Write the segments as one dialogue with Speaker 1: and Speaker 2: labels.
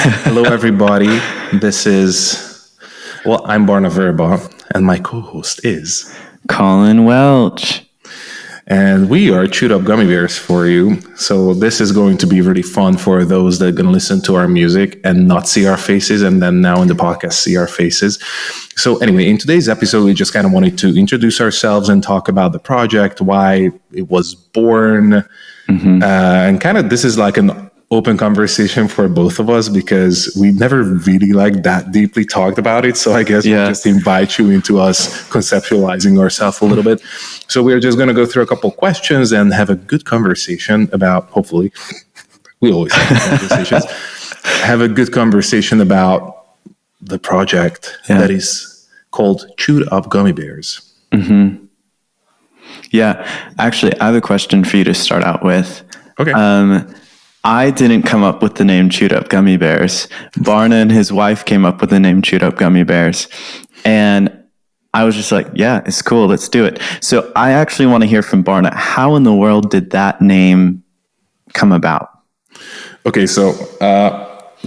Speaker 1: Hello, everybody. This is, I'm Barna Verba, and my co-host is
Speaker 2: Colin Welch.
Speaker 1: And we are Chewed Up Gummy Bears for you. So this is going to be really fun for those that are going to listen to our music and not see our faces, and then now in the podcast see our faces. So anyway, in today's episode, we just kind of wanted to introduce ourselves and talk about the project, why it was born, and kind of this is like an open conversation for both of us because we never really like that deeply talked about it. So I guess we'll just invite you into us conceptualizing ourselves a little bit. So we're just going to go through a couple questions and have a good conversation about, hopefully, we always have good conversations, have a good conversation about the project that is called Chewed Up Gummy Bears.
Speaker 2: Mm-hmm. Yeah, actually, I have a question for you to start out with.
Speaker 1: Okay.
Speaker 2: I didn't come up with the name Chewed Up Gummy Bears. Barna and his wife came up with the name Chewed Up Gummy Bears. And I was just like, yeah, it's cool. Let's do it. So I actually want to hear from Barna. How in the world did that name come about?
Speaker 1: Okay, so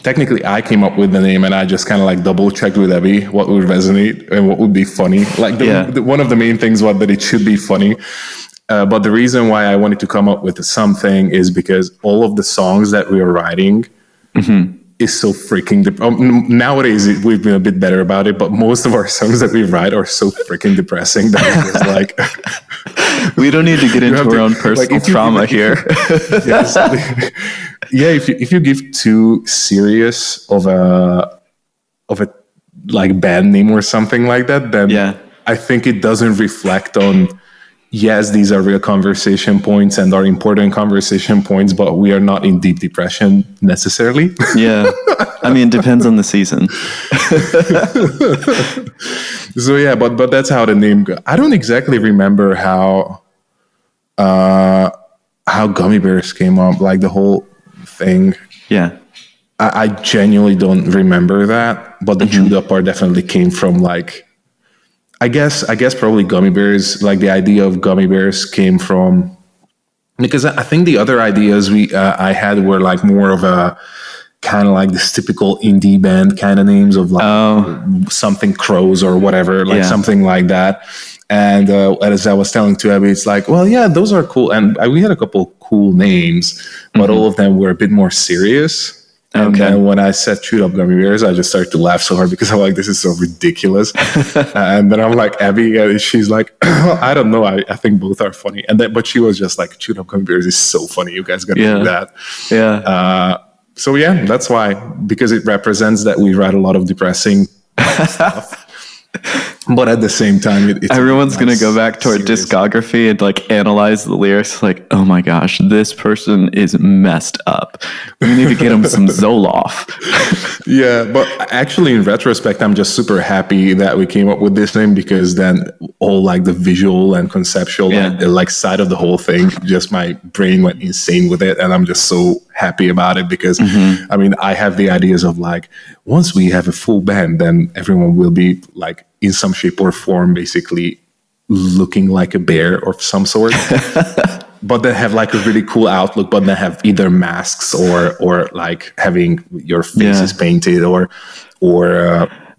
Speaker 1: technically I came up with the name and I just kind of like double checked with Abby what would resonate and what would be funny. Like one of the main things was that it should be funny. But the reason why I wanted to come up with something is because all of the songs that we are writing is so freaking... nowadays, we've been a bit better about it, but most of our songs that we write are so freaking depressing that it's just like...
Speaker 2: We don't need to get into our own personal trauma here.
Speaker 1: Yes, if you give too serious of a like band name or something like that, then I think it doesn't reflect on... Yes, these are real conversation points and are important conversation points, but we are not in deep depression necessarily.
Speaker 2: Yeah. I mean, it depends on the season.
Speaker 1: So yeah, but that's how the name goes. I don't exactly remember how Gummy Bears came up, like the whole thing.
Speaker 2: Yeah.
Speaker 1: I genuinely don't remember that, but the chewed up part definitely came from like... I guess probably gummy bears, like the idea of gummy bears came from, because I think the other ideas I had were like more of a kind of like this typical indie band kind of names of like something Crows or whatever, like something like that. And as I was telling to Abby, it's like, well, yeah, those are cool. And we had a couple cool names, but all of them were a bit more serious. And then when I said Chewed Up Gummy Bears, I just started to laugh so hard because I'm like, this is so ridiculous. And then I'm like, Abby, she's like, I don't know. I think both are funny. But she was just like, Chewed Up Gummy Bears is so funny. You guys got to do that. Yeah. So yeah, that's why, because it represents that we write a lot of depressing stuff. But at the same time,
Speaker 2: everyone's going to go back to our discography and like analyze the lyrics. Like, oh my gosh, this person is messed up. We need to get him some Zoloft.
Speaker 1: Yeah, but actually, in retrospect, I'm just super happy that we came up with this name because then all like the visual and conceptual like side of the whole thing, just my brain went insane with it, and I'm just so happy about it because I mean, I have the ideas of like once we have a full band, then everyone will be like in some shape or form basically looking like a bear of some sort. But they have like a really cool outlook, but they have either masks or like having your faces painted or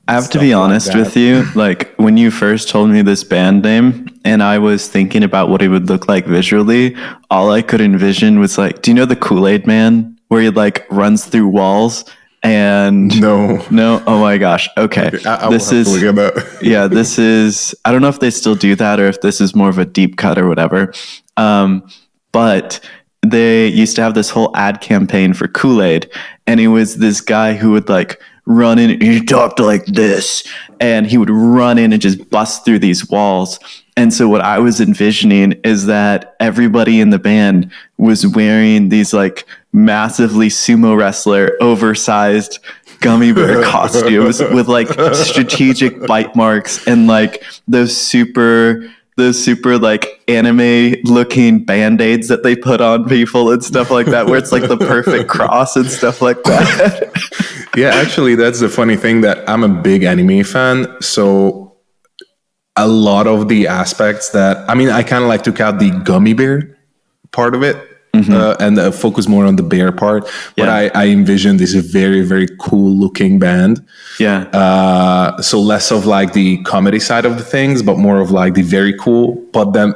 Speaker 2: I have to be honest with you, like when you first told me this band name and I was thinking about what it would look like visually, all I could envision was like, do you know the Kool-Aid Man where he like runs through walls? And no, oh my gosh. Okay. This is this is, I don't know if they still do that or if this is more of a deep cut or whatever. But they used to have this whole ad campaign for Kool-Aid, and it was this guy who would like run in, he talked like this, and he would run in and just bust through these walls. And so what I was envisioning is that everybody in the band was wearing these like massively sumo wrestler oversized gummy bear costumes with like strategic bite marks and like those super like anime looking band-aids that they put on people and stuff like that, where it's like the perfect cross and stuff like that.
Speaker 1: Yeah, actually that's the funny thing, that I'm a big anime fan, so a lot of the aspects that, I mean, I kind of like took out the gummy bear part of it. and focus more on the bear part. But I envision this very, very cool looking band.
Speaker 2: Yeah.
Speaker 1: So less of like the comedy side of the things, but more of like the very cool. But then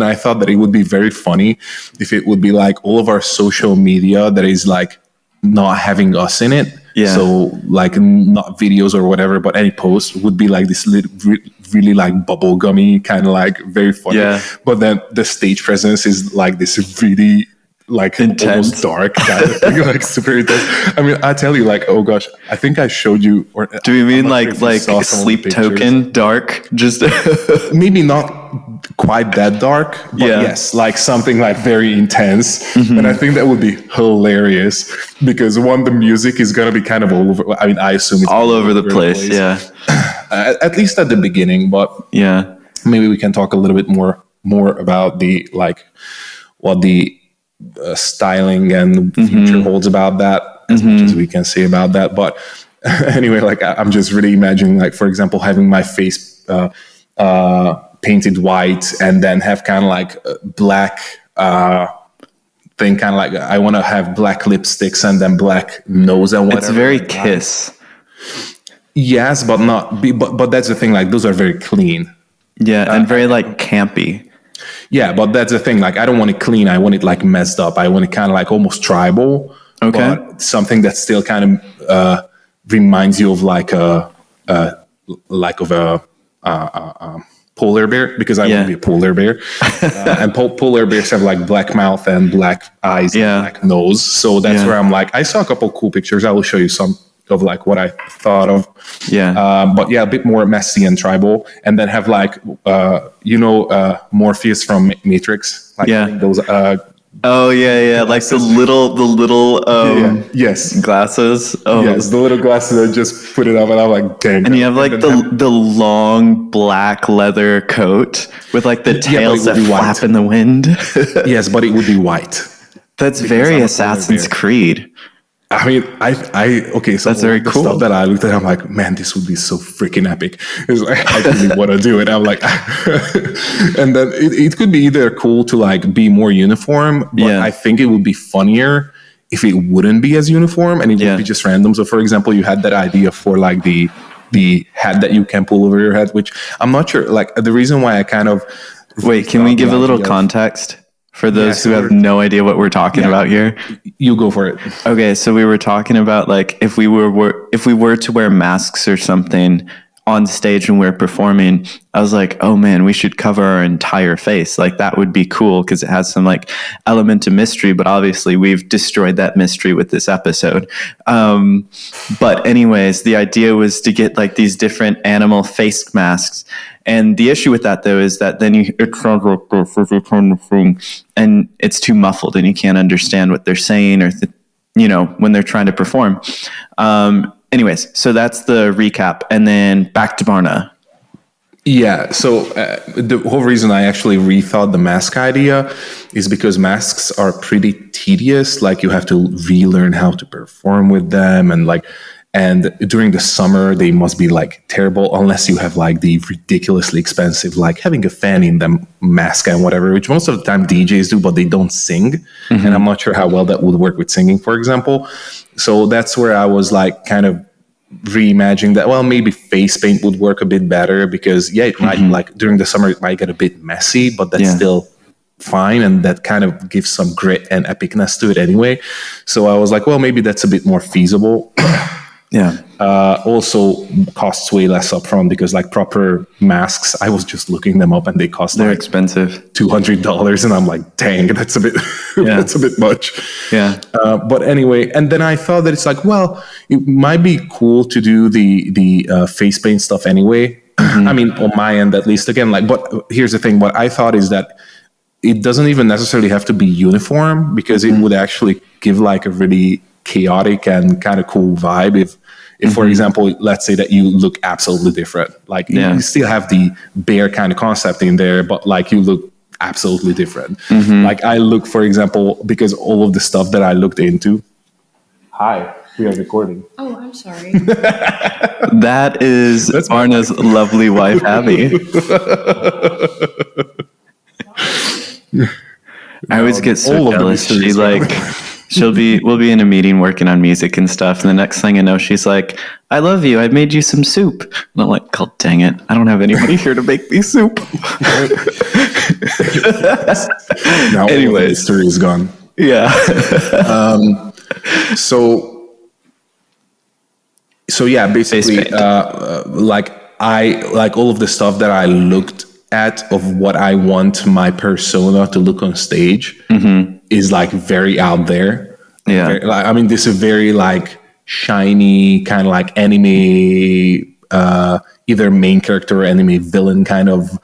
Speaker 1: I thought that it would be very funny if it would be like all of our social media that is like not having us in it.
Speaker 2: Yeah.
Speaker 1: So like not videos or whatever, but any post would be like this really like bubblegummy kind of like very funny.
Speaker 2: Yeah.
Speaker 1: But then the stage presence is like this really like
Speaker 2: intense,
Speaker 1: almost dark kind of thing, like super intense. I mean, I tell you, like, oh gosh, I think I showed you. Or
Speaker 2: do you mean like Sleep Token dark? Just
Speaker 1: maybe not quite that dark, but yes, like something like very intense. And I think that would be hilarious because the music is gonna be kind of all over. I mean, I assume it's
Speaker 2: all over the place. Yeah,
Speaker 1: at least at the beginning. But
Speaker 2: yeah,
Speaker 1: maybe we can talk a little bit more about the like what the styling and future holds about that, as much as we can say about that. But anyway, like I'm just really imagining, like, for example, having my face painted white and then have kind of like a black thing, kind of like I want to have black lipsticks and then black nose and whatever.
Speaker 2: It's very Kiss.
Speaker 1: Yes, but not. But that's the thing. Like those are very clean.
Speaker 2: Yeah, and very like campy.
Speaker 1: Yeah, but that's the thing. Like, I don't want it clean. I want it like messed up. I want it kind of like almost tribal.
Speaker 2: Okay.
Speaker 1: But something that still kind of reminds you of like a polar bear, because I want to be a polar bear. And polar bears have like black mouth and black eyes and black nose. So that's where I'm like, I saw a couple cool pictures. I will show you some of like what I thought of. But yeah, a bit more messy and tribal, and then have like Morpheus from Matrix, like those
Speaker 2: like the little
Speaker 1: yes,
Speaker 2: glasses.
Speaker 1: Yes, the little glasses. I just put it up and I'm like, dang.
Speaker 2: And you have like the long black leather coat with like the tails that flap in the wind.
Speaker 1: Yes, but it would be white.
Speaker 2: That's very Assassin's Creed.
Speaker 1: I mean, okay, so
Speaker 2: that's very cool.
Speaker 1: Stuff that I looked at, I'm like, man, this would be so freaking epic. It's like, I really want to do it. I'm like, and then it could be either cool to like be more uniform, but I think it would be funnier if it wouldn't be as uniform and it would be just random. So for example, you had that idea for like the hat that you can pull over your head, which I'm not sure, like the reason why I kind of...
Speaker 2: Wait, can we give a little context? For those who have no idea what we're talking about here,
Speaker 1: you go for it.
Speaker 2: Okay, so we were talking about like if we were to wear masks or something on stage when we're performing, I was like, oh man, we should cover our entire face. Like that would be cool because it has some like element of mystery, but obviously we've destroyed that mystery with this episode. But anyways, the idea was to get like these different animal face masks. And the issue with that though is that then and it's too muffled and you can't understand what they're saying or when they're trying to perform. Anyways, so that's the recap, and then back to Barna.
Speaker 1: Yeah, so the whole reason I actually rethought the mask idea is because masks are pretty tedious. Like you have to relearn how to perform with them, and during the summer they must be like terrible unless you have like the ridiculously expensive, like having a fan in them mask and whatever, which most of the time DJs do, but they don't sing. And I'm not sure how well that would work with singing, for example. So that's where I was like kind of reimagining that, well, maybe face paint would work a bit better because it might like during the summer it might get a bit messy, but that's still fine, and that kind of gives some grit and epicness to it anyway. So I was like, well, maybe that's a bit more feasible. Also costs way less upfront because like proper masks, I was just looking them up and they're like
Speaker 2: expensive,
Speaker 1: $200, and I'm like, dang, that's a bit that's a bit much. But anyway, and then I thought that it's like, well, it might be cool to do the face paint stuff anyway. I mean, on my end at least. Again, like, but here's the thing, what I thought is that it doesn't even necessarily have to be uniform because it would actually give like a really chaotic and kind of cool vibe if for example, let's say that you look absolutely different, like you still have the bear kind of concept in there, but like you look absolutely different. Like I look, for example, because all of the stuff that I looked into. Hi, we are recording.
Speaker 3: Oh, I'm sorry.
Speaker 2: That is Arna's lovely wife, Abby. I always get so
Speaker 1: all of the
Speaker 2: jealous. She
Speaker 1: mysteries,
Speaker 2: like, we'll be in a meeting working on music and stuff, and the next thing I know, she's like, "I love you. I made you some soup." And I'm like, "God dang it! I don't have anybody here to make me soup."
Speaker 1: Now all of the
Speaker 2: Anyways,
Speaker 1: mystery is gone.
Speaker 2: yeah.
Speaker 1: So yeah, basically,
Speaker 2: Face paint.
Speaker 1: like all of the stuff that I looked at of what I want my persona to look on stage is like very out there.
Speaker 2: Yeah.
Speaker 1: I mean, this is very like shiny kind of like anime, either main character or anime villain kind of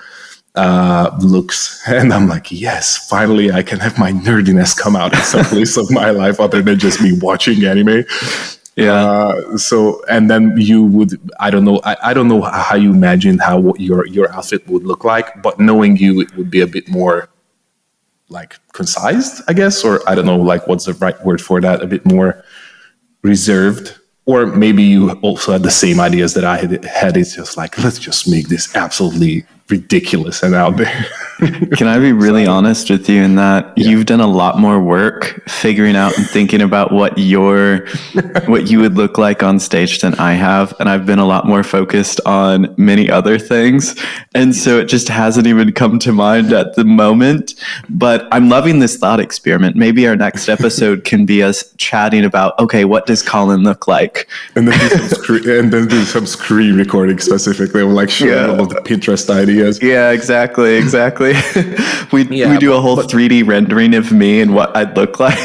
Speaker 1: looks, and I'm like, yes, finally I can have my nerdiness come out in some place of my life other than just me watching anime.
Speaker 2: Yeah.
Speaker 1: So, and then you would, I don't know how you imagined how your outfit would look like, but knowing you, it would be a bit more like concised, I guess, or I don't know, like what's the right word for that? A bit more reserved, or maybe you also had the same ideas that I had. It's just like, let's just make this absolutely ridiculous and out there.
Speaker 2: Can I be really honest with you in that you've done a lot more work figuring out and thinking about what you would look like on stage than I have, and I've been a lot more focused on many other things, and so it just hasn't even come to mind at the moment. But I'm loving this thought experiment. Maybe our next episode can be us chatting about, okay, what does Colin look like,
Speaker 1: and then do some screen recording specifically, or like showing all of the Pinterest ideas.
Speaker 2: Yeah, exactly. we do a whole 3D rendering of me and what I'd look like.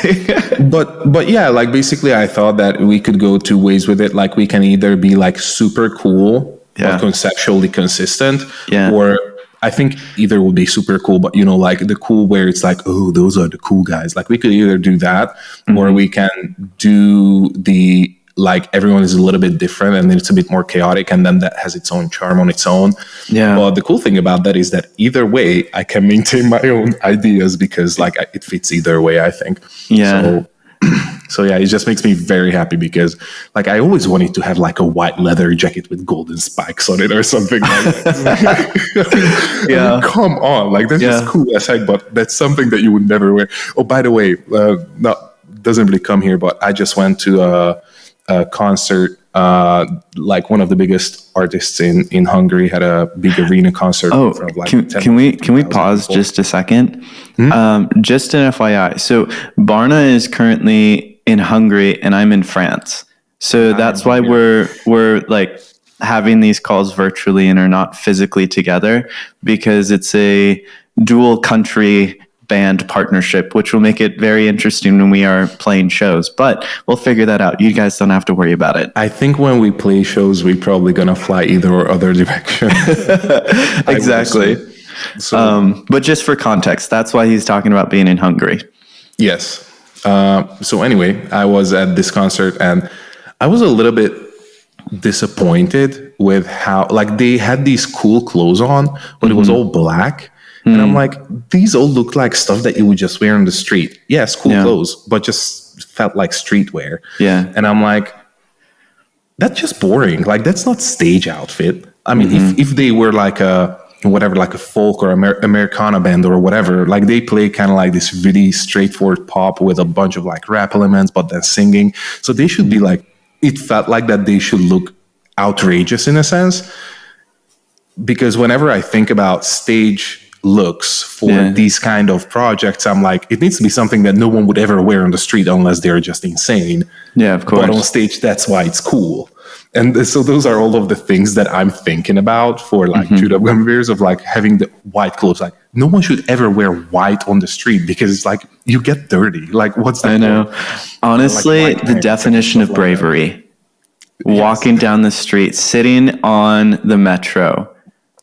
Speaker 1: but yeah, like basically I thought that we could go two ways with it. Like we can either be like super cool but conceptually consistent, or I think either would be super cool, but you know, like the cool where it's like, oh, those are the cool guys. Like we could either do that, or we can do the like everyone is a little bit different and then it's a bit more chaotic, and then that has its own charm on its own.
Speaker 2: Yeah.
Speaker 1: But the cool thing about that is that either way I can maintain my own ideas, because like it fits either way, I think.
Speaker 2: Yeah.
Speaker 1: So yeah, it just makes me very happy, because like I always wanted to have like a white leather jacket with golden spikes on it or something like that. I mean, come on, like that's just cool as heck, but that's something that you would never wear. Oh, by the way, doesn't really come here, but I just went to a concert, like one of the biggest artists in Hungary had a big arena concert.
Speaker 2: Oh, can we pause people. Just a second? Just an FYI. So Barna is currently in Hungary and I'm in France. So that's why we're like having these calls virtually and are not physically together, because it's a dual country band partnership, which will make it very interesting when we are playing shows, but we'll figure that out. You guys don't have to worry about it.
Speaker 1: I think when we play shows, we're probably gonna fly either or other direction.
Speaker 2: Exactly. So, but just for context, that's why he's talking about being in Hungary.
Speaker 1: Yes. So anyway, I was at this concert and I was a little bit disappointed with how, like, they had these cool clothes on, but it was all black. And I'm like, these all look like stuff that you would just wear on the street. Yes, cool clothes, but just felt like streetwear. Yeah. And I'm like, that's just boring. Like, that's not stage outfit. I mean, if they were like a folk or Americana band or whatever, like they play kind of like this really straightforward pop with a bunch of like rap elements, but then singing. So they should be like, it felt like that they should look outrageous in a sense. Because whenever I think about stage looks for these kind of projects, I'm like, it needs to be something that no one would ever wear on the street unless they're just insane. Yeah, of course. But on stage, that's why it's cool. And so those are all of the things that I'm thinking about for like Chewed Up Gummy Bears, of like having the white clothes. Like no one should ever wear white on the street because it's like you get dirty. Like what's that?
Speaker 2: I know. Honestly, like the definition of bravery. Walking down the street, sitting on the metro,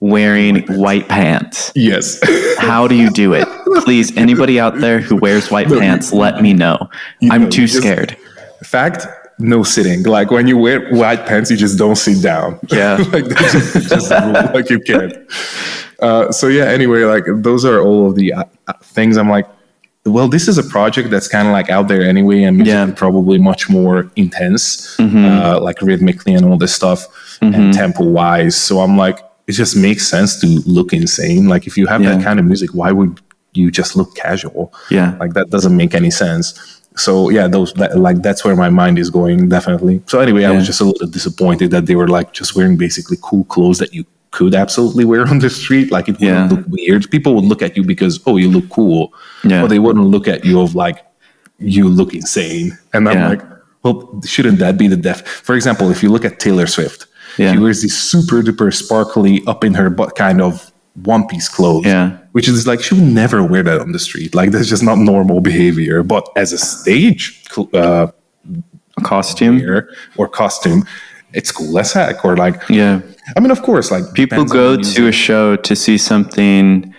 Speaker 2: wearing white pants.
Speaker 1: Yes.
Speaker 2: How do you do it? Please, anybody out there who wears white pants, let me know. I'm too scared.
Speaker 1: Fact, no sitting. Like when you wear white pants, you just don't sit down.
Speaker 2: Yeah.
Speaker 1: Like just like you can't. So yeah, anyway, like those are all of the things I'm like, well, this is a project that's kind of like out there anyway, and probably much more intense, like rhythmically and all this stuff, and tempo wise. So I'm like, it just makes sense to look insane. Like if you have that kind of music, why would you just look casual.
Speaker 2: Yeah.
Speaker 1: Like that doesn't make any sense. So yeah, that's where my mind is going, definitely. So anyway, I was just a little disappointed that they were like just wearing basically cool clothes that you could absolutely wear on the street. Like it wouldn't look weird. People would look at you because, oh, you look cool. But they wouldn't look at you of like, you look insane. And I'm like, well, shouldn't that be the For example, if you look at Taylor Swift, she wears these super duper sparkly up in her butt kind of one piece clothes, which is like, she would never wear that on the street. Like that's just not normal behavior. But as a stage
Speaker 2: costume
Speaker 1: or costume, it's cool as heck. Or like, I mean, of course, like
Speaker 2: people go to a show to see something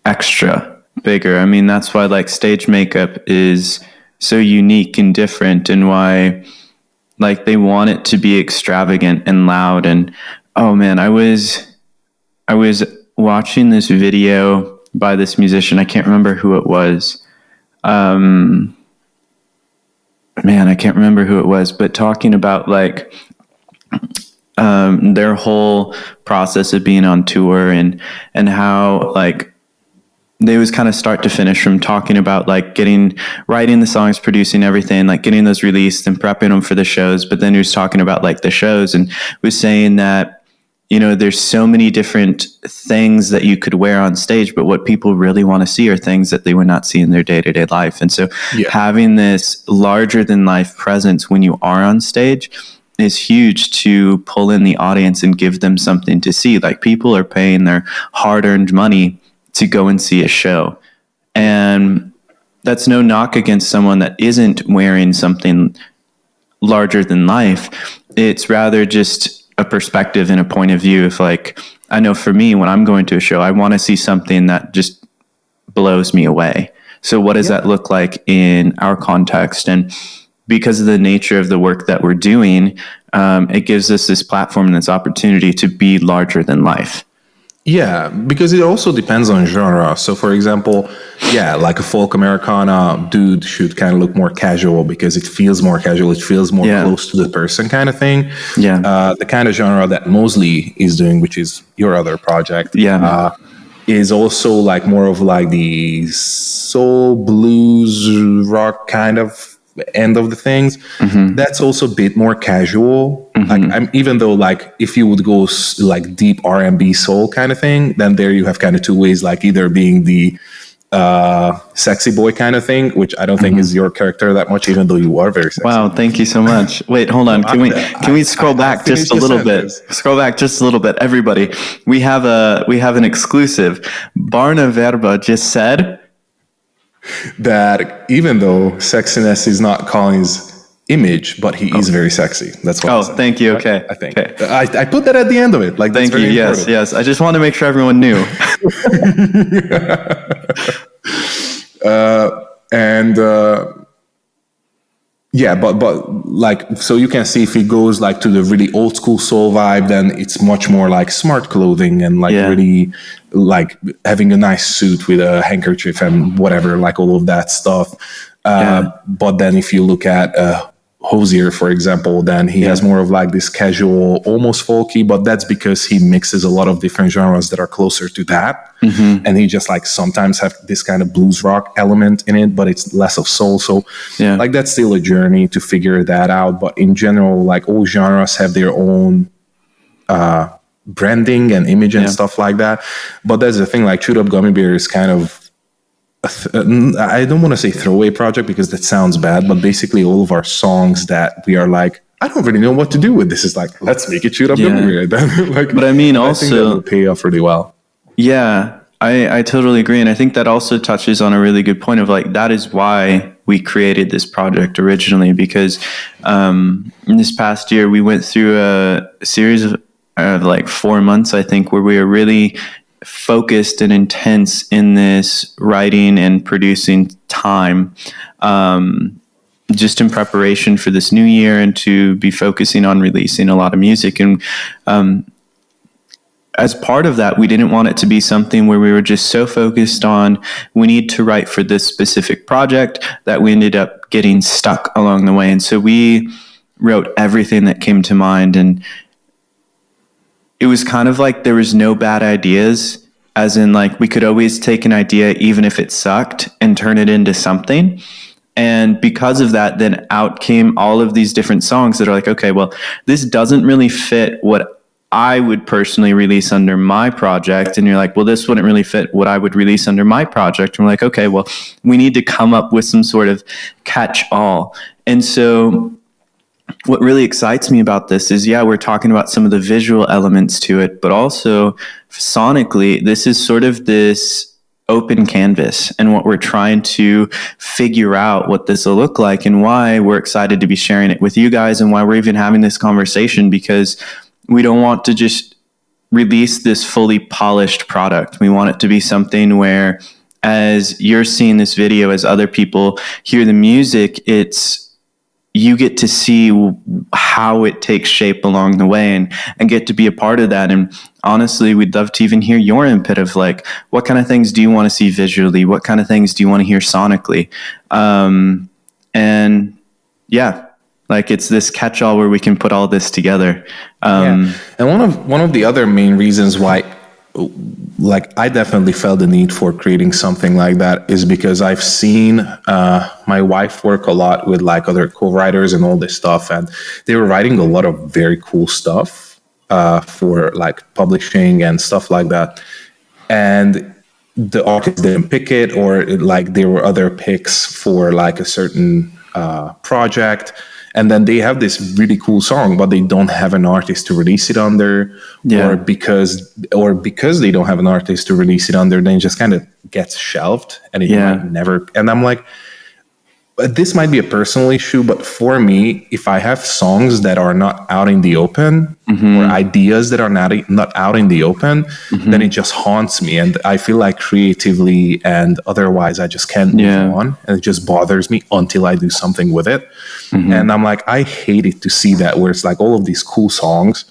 Speaker 2: extra bigger. I mean, that's why like stage makeup is so unique and different, and why like they want it to be extravagant and loud. And oh man, I was watching this video by this musician. I can't remember who it was. I can't remember who it was, but talking about like their whole process of being on tour and how like they was kind of start to finish, from talking about like writing the songs, producing everything, like getting those released and prepping them for the shows. But then he was talking about like the shows and was saying that, you know, there's so many different things that you could wear on stage, but what people really want to see are things that they would not see in their day-to-day life. And so having this larger than life presence when you are on stage is huge to pull in the audience and give them something to see. Like people are paying their hard-earned money to go and see a show. And that's no knock against someone that isn't wearing something larger than life. It's rather just a perspective and a point of view. If like, I know for me, when I'm going to a show, I want to see something that just blows me away. So what does that look like in our context? And because of the nature of the work that we're doing, it gives us this platform and this opportunity to be larger than life.
Speaker 1: Yeah, because it also depends on genre. So, for example, like a folk Americana dude should kind of look more casual because it feels more casual. It feels more close to the person kind of thing. The kind of genre that Mosley is doing, which is your other project, is also like more of like the soul, blues, rock kind of end of the things. That's also a bit more casual. Like even though like if you would go like deep R&B soul kind of thing, then there you have kind of two ways, like either being the sexy boy kind of thing, which I don't think is your character that much, even though you are very sexy.
Speaker 2: Wow, thank you so much. Wait, hold on. Can we scroll back just a little bit? Scroll back just a little bit, everybody. We have an exclusive. Barna Verba just said
Speaker 1: that even though sexiness is not Colin's image, but he is very sexy. That's what.
Speaker 2: Oh, thank you. Okay,
Speaker 1: I think I put that at the end of it. Like,
Speaker 2: thank you. Yes. I just want to make sure everyone knew. But like, so you can see if he goes like to the really old school soul vibe, then it's much more like smart clothing and like really like having a nice suit with a handkerchief and whatever, like all of that stuff. But then if you look at Hosier, for example, then he has more of like this casual, almost folky, but that's because he mixes a lot of different genres that are closer to that. And he just like sometimes have this kind of blues rock element in it, but it's less of soul. So like that's still a journey to figure that out. But in general, like all genres have their own branding and image and stuff like that. But that's the thing, like Chewed Up Gummy Bears is kind of I don't want to say throwaway project because that sounds bad, but basically all of our songs that we are like, I don't really know what to do with this, is like, let's make it Chewed Up Gummy Bear. Like, but I mean,
Speaker 1: I think that will pay off really well.
Speaker 2: Yeah, I totally agree. And I think that also touches on a really good point of like, that is why we created this project originally, because in this past year, we went through a series of like 4 months, I think, where we were really focused and intense in this writing and producing time, just in preparation for this new year and to be focusing on releasing a lot of music. And as part of that, we didn't want it to be something where we were just so focused on we need to write for this specific project that we ended up getting stuck along the way. And so we wrote everything that came to mind, and it was kind of like there was no bad ideas as in like we could always take an idea, even if it sucked, and turn it into something. And because of that, then out came all of these different songs that are like, okay, well, this doesn't really fit what I would personally release under my project. And you're like, well, this wouldn't really fit what I would release under my project. And we're like, okay, well, we need to come up with some sort of catch-all. And so what really excites me about this is, yeah, we're talking about some of the visual elements to it, but also sonically, this is sort of this open canvas, and what we're trying to figure out what this will look like, and why we're excited to be sharing it with you guys, and why we're even having this conversation, because we don't want to just release this fully polished product. We want it to be something where, as you're seeing this video, as other people hear the music, you get to see how it takes shape along the way, and get to be a part of that. And honestly, we'd love to even hear your input of like, what kind of things do you want to see visually? What kind of things do you want to hear sonically? And yeah, like it's this catch-all where we can put all this together.
Speaker 1: And one of the other main reasons why, like, I definitely felt the need for creating something like that is because I've seen my wife work a lot with like other co-writers and all this stuff, and they were writing a lot of very cool stuff for like publishing and stuff like that. And the artist didn't pick it, or like there were other picks for like a certain project. And then they have this really cool song, but they don't have an artist to release it under, or because they don't have an artist to release it under, then it just kind of gets shelved, and it might never. And I'm like, this might be a personal issue, but for me, if I have songs that are not out in the open, or ideas that are not out in the open, then it just haunts me, and I feel like creatively and otherwise I just can't move on, and it just bothers me until I do something with it. And I'm like, I hate it to see that, where it's like all of these cool songs,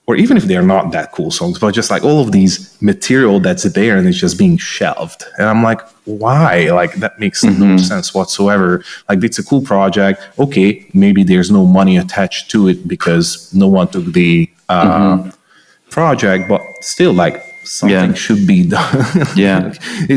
Speaker 1: or even if they're not that cool songs, but just like all of these material that's there and it's just being shelved. And I'm like, why? Like, that makes no sense whatsoever. Like, it's a cool project. Okay, maybe there's no money attached to it because no one took the project, but still, like, something should be done.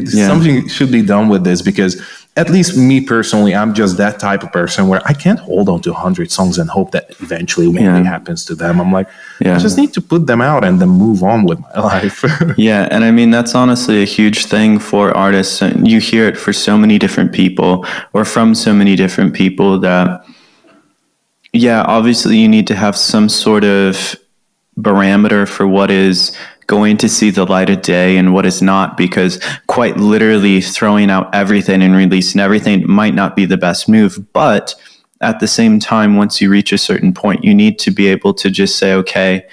Speaker 1: Something should be done with this, because at least me personally, I'm just that type of person where I can't hold on to 100 songs and hope that eventually one day happens to them. I'm like, I just need to put them out and then move on with my life.
Speaker 2: And I mean, that's honestly a huge thing for artists. And you hear it for so many different people, or from so many different people, that, obviously you need to have some sort of barometer for what is going to see the light of day and what is not, because quite literally throwing out everything and releasing everything might not be the best move. But at the same time, once you reach a certain point, you need to be able to just say, okay,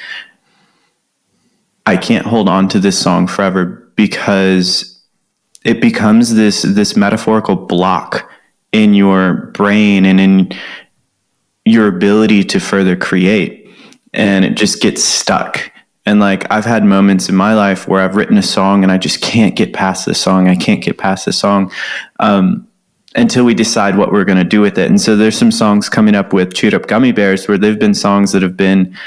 Speaker 2: I can't hold on to this song forever, because it becomes this metaphorical block in your brain and in your ability to further create, and it just gets stuck. And like, I've had moments in my life where I've written a song and I just can't get past the song. I can't get past the song until we decide what we're going to do with it. And so there's some songs coming up with Chewed Up Gummy Bears where they've been songs that have been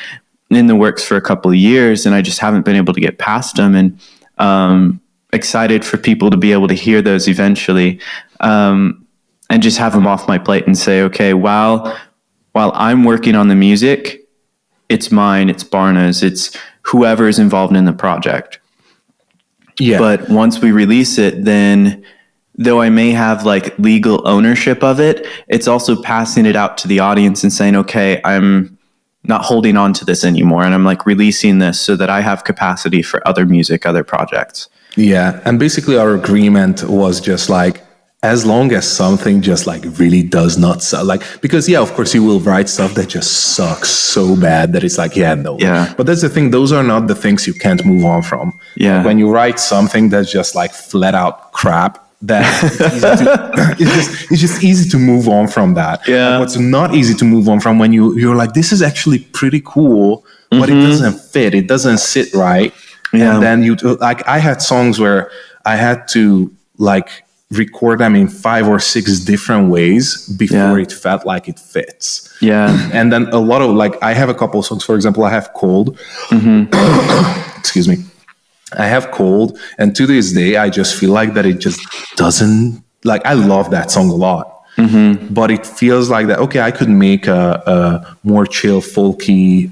Speaker 2: in the works for a couple of years, and I just haven't been able to get past them. And excited for people to be able to hear those eventually, and just have them off my plate and say, okay, while I'm working on the music, it's mine, it's Barna's, it's whoever is involved in the project. But once we release it, then though I may have like legal ownership of it, it's also passing it out to the audience and saying, okay, I'm not holding on to this anymore, and I'm like releasing this so that I have capacity for other music, other projects.
Speaker 1: And basically our agreement was just like, as long as something just like really does not suck, like, because of course you will write stuff that just sucks so bad that it's like, but that's the thing, those are not the things you can't move on from. Like, when you write something that's just like flat out crap, that it's just easy to move on from that. Like, what's not easy to move on from, when you're like, this is actually pretty cool, but it doesn't fit, it doesn't sit right. And then you, like, I had songs where I had to like record them in 5 or 6 different ways before it felt like it fits. And then a lot of, like, I have a couple of songs, for example, I have Cold. Excuse me. I have Cold, and to this day, I just feel like that it just doesn't, like, I love that song a lot, but it feels like that, okay, I could make a more chill, folky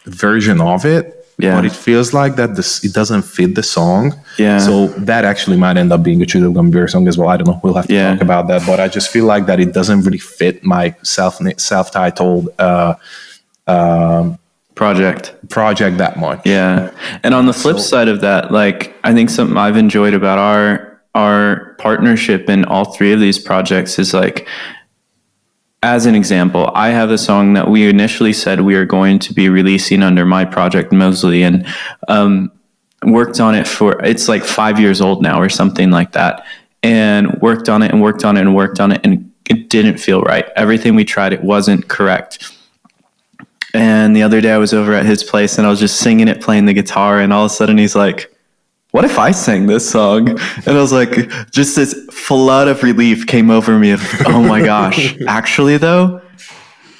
Speaker 1: version of it,
Speaker 2: Yeah.
Speaker 1: but it feels like that it doesn't fit the song.
Speaker 2: Yeah.
Speaker 1: So that actually might end up being a Chewed Up Gummy Bear song as well. I don't know. We'll have to talk about that, but I just feel like that it doesn't really fit my self-titled project that much.
Speaker 2: Yeah. And on the flip side of that, like, I think something I've enjoyed about our partnership in all three of these projects is, like, as an example, I have a song that we initially said we are going to be releasing under my project Mosley, and worked on it for, it's like 5 years old now or something like that, and worked on it and worked on it and worked on it, and it didn't feel right. Everything we tried, it wasn't correct. And the other day I was over at his place and I was just singing it, playing the guitar, and all of a sudden he's like, what if I sang this song? And I was like, just this flood of relief came over me of, oh my gosh, actually though,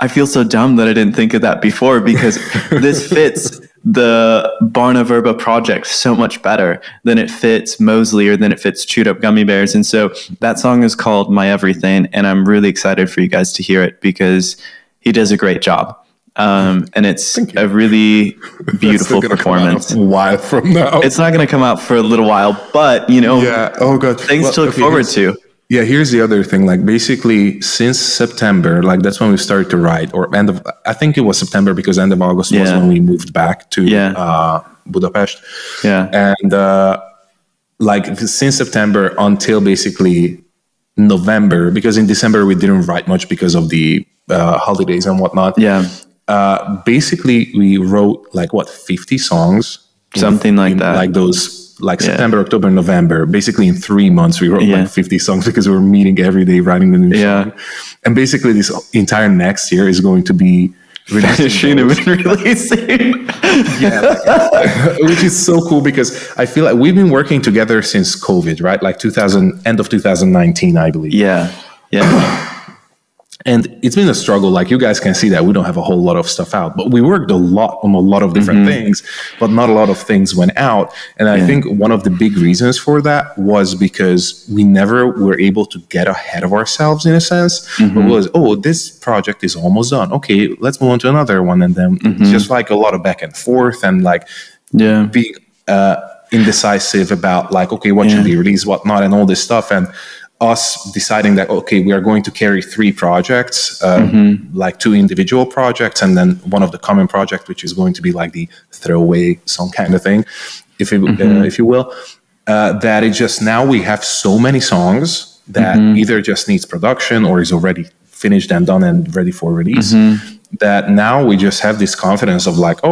Speaker 2: I feel so dumb that I didn't think of that before, because this fits the Barna Verba project so much better than it fits Mosley or than it fits Chewed Up Gummy Bears. And so that song is called My Everything, and I'm really excited for you guys to hear it because he does a great job. And it's a really beautiful performance.
Speaker 1: A while from now,
Speaker 2: it's not going to come out for a little while, but
Speaker 1: yeah. Oh god,
Speaker 2: things to look forward to.
Speaker 1: Yeah, here's the other thing. Like, basically, since September, like, that's when we started to write, or I think it was September, because end of August was when we moved back to Budapest.
Speaker 2: Yeah,
Speaker 1: and like, since September until basically November, because in December we didn't write much because of the holidays and whatnot.
Speaker 2: Yeah.
Speaker 1: Basically, we wrote like 50 songs,
Speaker 2: something like that.
Speaker 1: Like those, like September, October, November. Basically, in 3 months, we wrote like 50 songs because we were meeting every day, writing the new song. And basically, this entire next year is going to be
Speaker 2: finishing and releasing.
Speaker 1: Which is so cool, because I feel like we've been working together since COVID, right? Like end of 2019, I believe.
Speaker 2: Yeah.
Speaker 1: And it's been a struggle. Like, you guys can see that we don't have a whole lot of stuff out, but we worked a lot on a lot of different things, but not a lot of things went out. And I think one of the big reasons for that was because we never were able to get ahead of ourselves, in a sense. It was, this project is almost done. Okay, let's move on to another one. And then it's just like a lot of back and forth, and like being indecisive about, like, okay, what should be released, what not, and all this stuff. And us deciding that, okay, we are going to carry 3 projects, like 2 individual projects, and then one of the common project, which is going to be like the throwaway song kind of thing, if you will. That it just, now we have so many songs that either just needs production or is already finished and done and ready for release, that now we just have this confidence of like,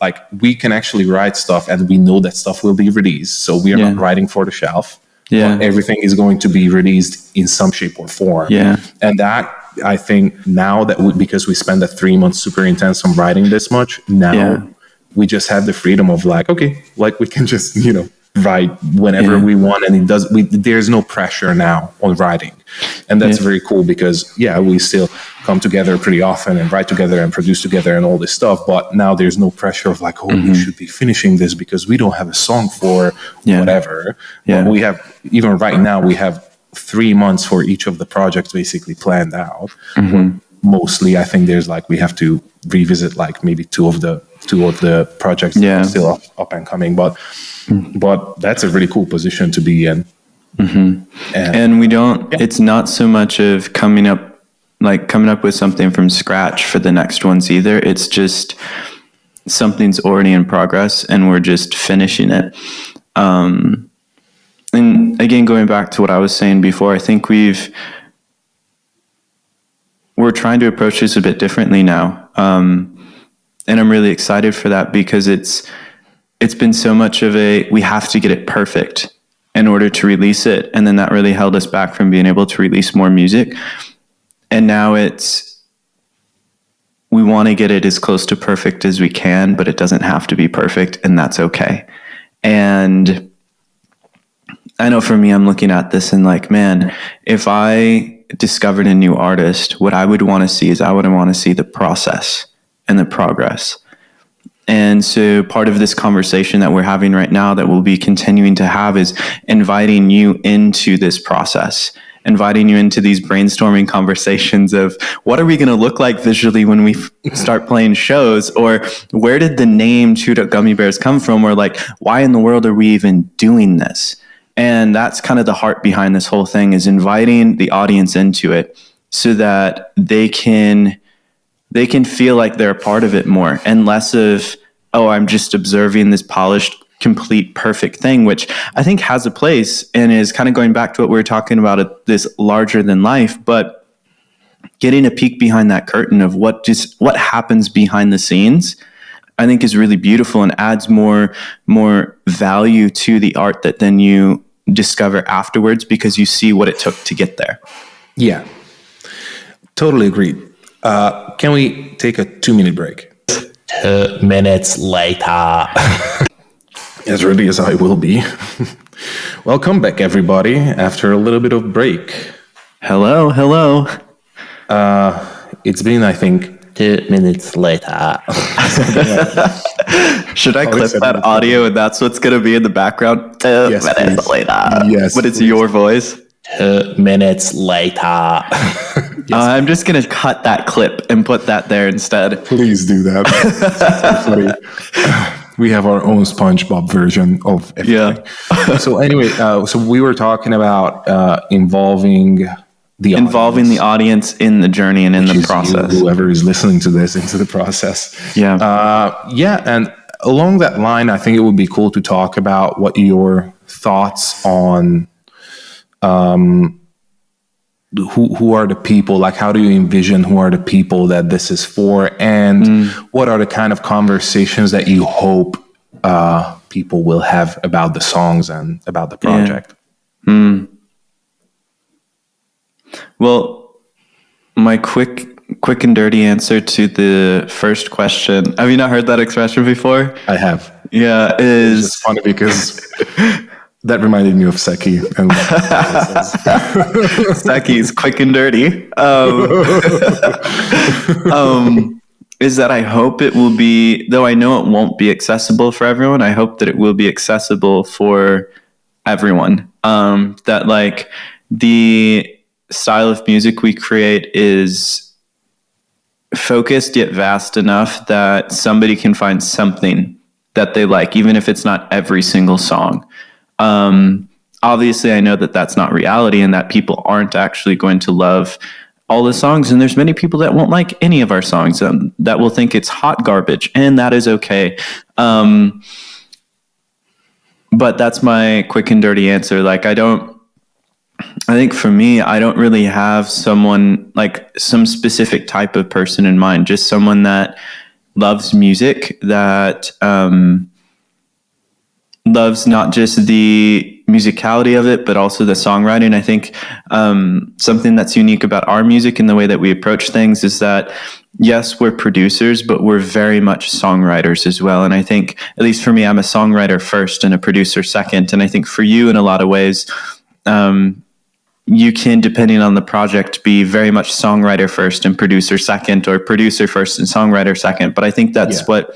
Speaker 1: like, we can actually write stuff and we know that stuff will be released. So we are not writing for the shelf. Everything is going to be released in some shape or form. And that, I think, now that because we spent that 3 months super intense on writing this much, now we just have the freedom of like, okay, like, we can just, write whenever we want, and there's no pressure now on writing. And that's very cool, because we still come together pretty often and write together and produce together and all this stuff, but now there's no pressure of like, we should be finishing this because we don't have a song for whatever. But we have, even right now, we have 3 months for each of the projects basically planned out. Mostly, I think there's like, we have to revisit like maybe two of the projects that are still up and coming, but that's a really cool position to be in.
Speaker 2: And we don't, it's not so much of coming up with something from scratch for the next ones either. It's just something's already in progress and we're just finishing it. And again, going back to what I was saying before, I think we're trying to approach this a bit differently now. And I'm really excited for that, because it's been so much of we have to get it perfect in order to release it. And then that really held us back from being able to release more music. And now we want to get it as close to perfect as we can, but it doesn't have to be perfect, and that's okay. And I know for me, I'm looking at this and like, man, if I discovered a new artist, what I would want to see is I would want to see the process and the progress. And so part of this conversation that we're having right now that we'll be continuing to have is inviting you into this process, inviting you into these brainstorming conversations of what are we going to look like visually when we start playing shows, or where did the name Chewed Up Gummy Bears come from, or like, why in the world are we even doing this? And that's kind of the heart behind this whole thing, is inviting the audience into it so that they can feel like they're a part of it more, and less of, oh, I'm just observing this polished, complete, perfect thing, which I think has a place and is kind of going back to what we were talking about at this larger than life, but getting a peek behind that curtain of what happens behind the scenes, I think is really beautiful and adds more value to the art that then you discover afterwards because you see what it took to get there.
Speaker 1: Yeah, totally agreed. Can we take a 2-minute break?
Speaker 3: 2 minutes later.
Speaker 1: As ready as I will be. Welcome back, everybody, after a little bit of break.
Speaker 2: Hello.
Speaker 1: It's been, I think,
Speaker 3: 2 minutes later.
Speaker 2: Should I clip that audio and that's what's going to be in the background? 2 minutes later.
Speaker 1: Yes,
Speaker 2: but it's
Speaker 1: please.
Speaker 2: your voice.
Speaker 3: 2 minutes later.
Speaker 2: I'm just going to cut that clip and put that there instead.
Speaker 1: Please do that. It's so funny. We have our own SpongeBob version of everything.
Speaker 2: Yeah.
Speaker 1: So anyway, so we were talking about involving the
Speaker 2: audience in the journey and in the process.
Speaker 1: Whoever is listening to this into the process.
Speaker 2: Yeah.
Speaker 1: And along that line, I think it would be cool to talk about what your thoughts on who are the people, like how do you envision who are the people that this is for, and what are the kind of conversations that you hope people will have about the songs and about the project?
Speaker 2: Yeah. Well, my quick and dirty answer to the first question, have you not heard that expression before?
Speaker 1: I have.
Speaker 2: Yeah,
Speaker 1: It's funny because that reminded me of Seki. And
Speaker 2: Seki's quick and dirty. Is that I hope it will be, though I know it won't be accessible for everyone, I hope that it will be accessible for everyone. That like the style of music we create is focused yet vast enough that somebody can find something that they like, even if it's not every single song. Obviously I know that that's not reality and that people aren't actually going to love all the songs. And there's many people that won't like any of our songs, that will think it's hot garbage, and that is okay. But that's my quick and dirty answer. Like, I think for me, I don't really have someone like some specific type of person in mind, just someone that loves music, that, loves not just the musicality of it, but also the songwriting. I think something that's unique about our music and the way that we approach things is that, yes, we're producers, but we're very much songwriters as well. And I think, at least for me, I'm a songwriter first and a producer second. And I think for you, in a lot of ways, you can, depending on the project, be very much songwriter first and producer second, or producer first and songwriter second. But I think that's what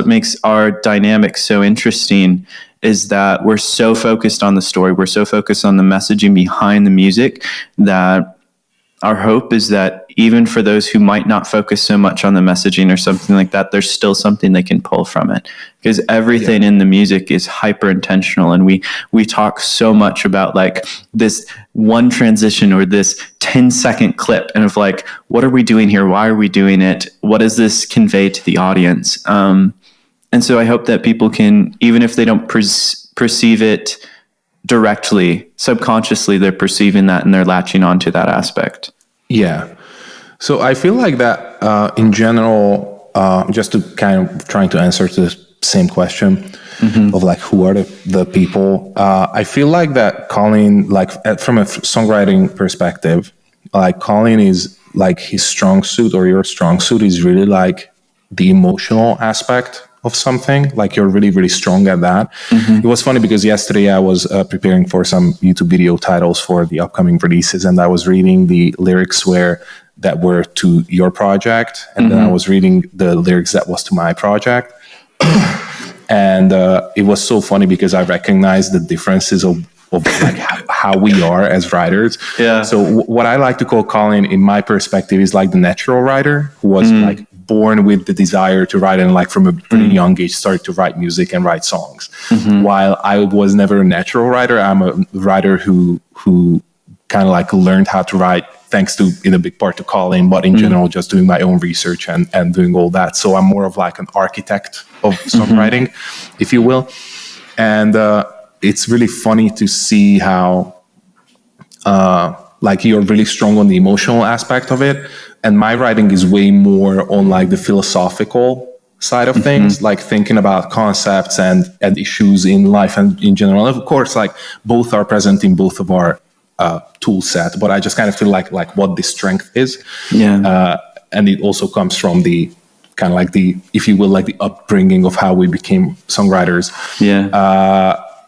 Speaker 2: makes our dynamic so interesting, is that we're so focused on the story, we're so focused on the messaging behind the music, that our hope is that even for those who might not focus so much on the messaging or something like that, there's still something they can pull from it, because everything in the music is hyper intentional. And we talk so much about like this one transition or this 10-second clip, and of like, what are we doing here? Why are we doing it? What does this convey to the audience? And so I hope that people can, even if they don't perceive it directly, subconsciously, they're perceiving that and they're latching onto that aspect.
Speaker 1: Yeah. So I feel like that in general, just to kind of trying to answer to the same question of like, who are the people? I feel like that Colin, like from a songwriting perspective, like Colin is like his strong suit, or your strong suit is really like the emotional aspect of something. Like you're really, really strong at that. It was funny because yesterday I was preparing for some YouTube video titles for the upcoming releases, and I was reading the lyrics that were to your project, and then I was reading the lyrics that was to my project. And it was so funny because I recognized the differences of like how we are as writers.
Speaker 2: Yeah.
Speaker 1: So what I like to call Colin, in my perspective, is like the natural writer who was like born with the desire to write, and like from a pretty young age started to write music and write songs. While I was never a natural writer, I'm a writer who kind of like learned how to write thanks to, in a big part, to Colin, but in general, just doing my own research and doing all that. So I'm more of like an architect of songwriting, if you will. And it's really funny to see how like you're really strong on the emotional aspect of it, and my writing is way more on like the philosophical side of things, like thinking about concepts and issues in life and in general. And of course, like both are present in both of our tool set, but I just kind of feel like what the strength is. And it also comes from the kind of like the, if you will, like the upbringing of how we became songwriters.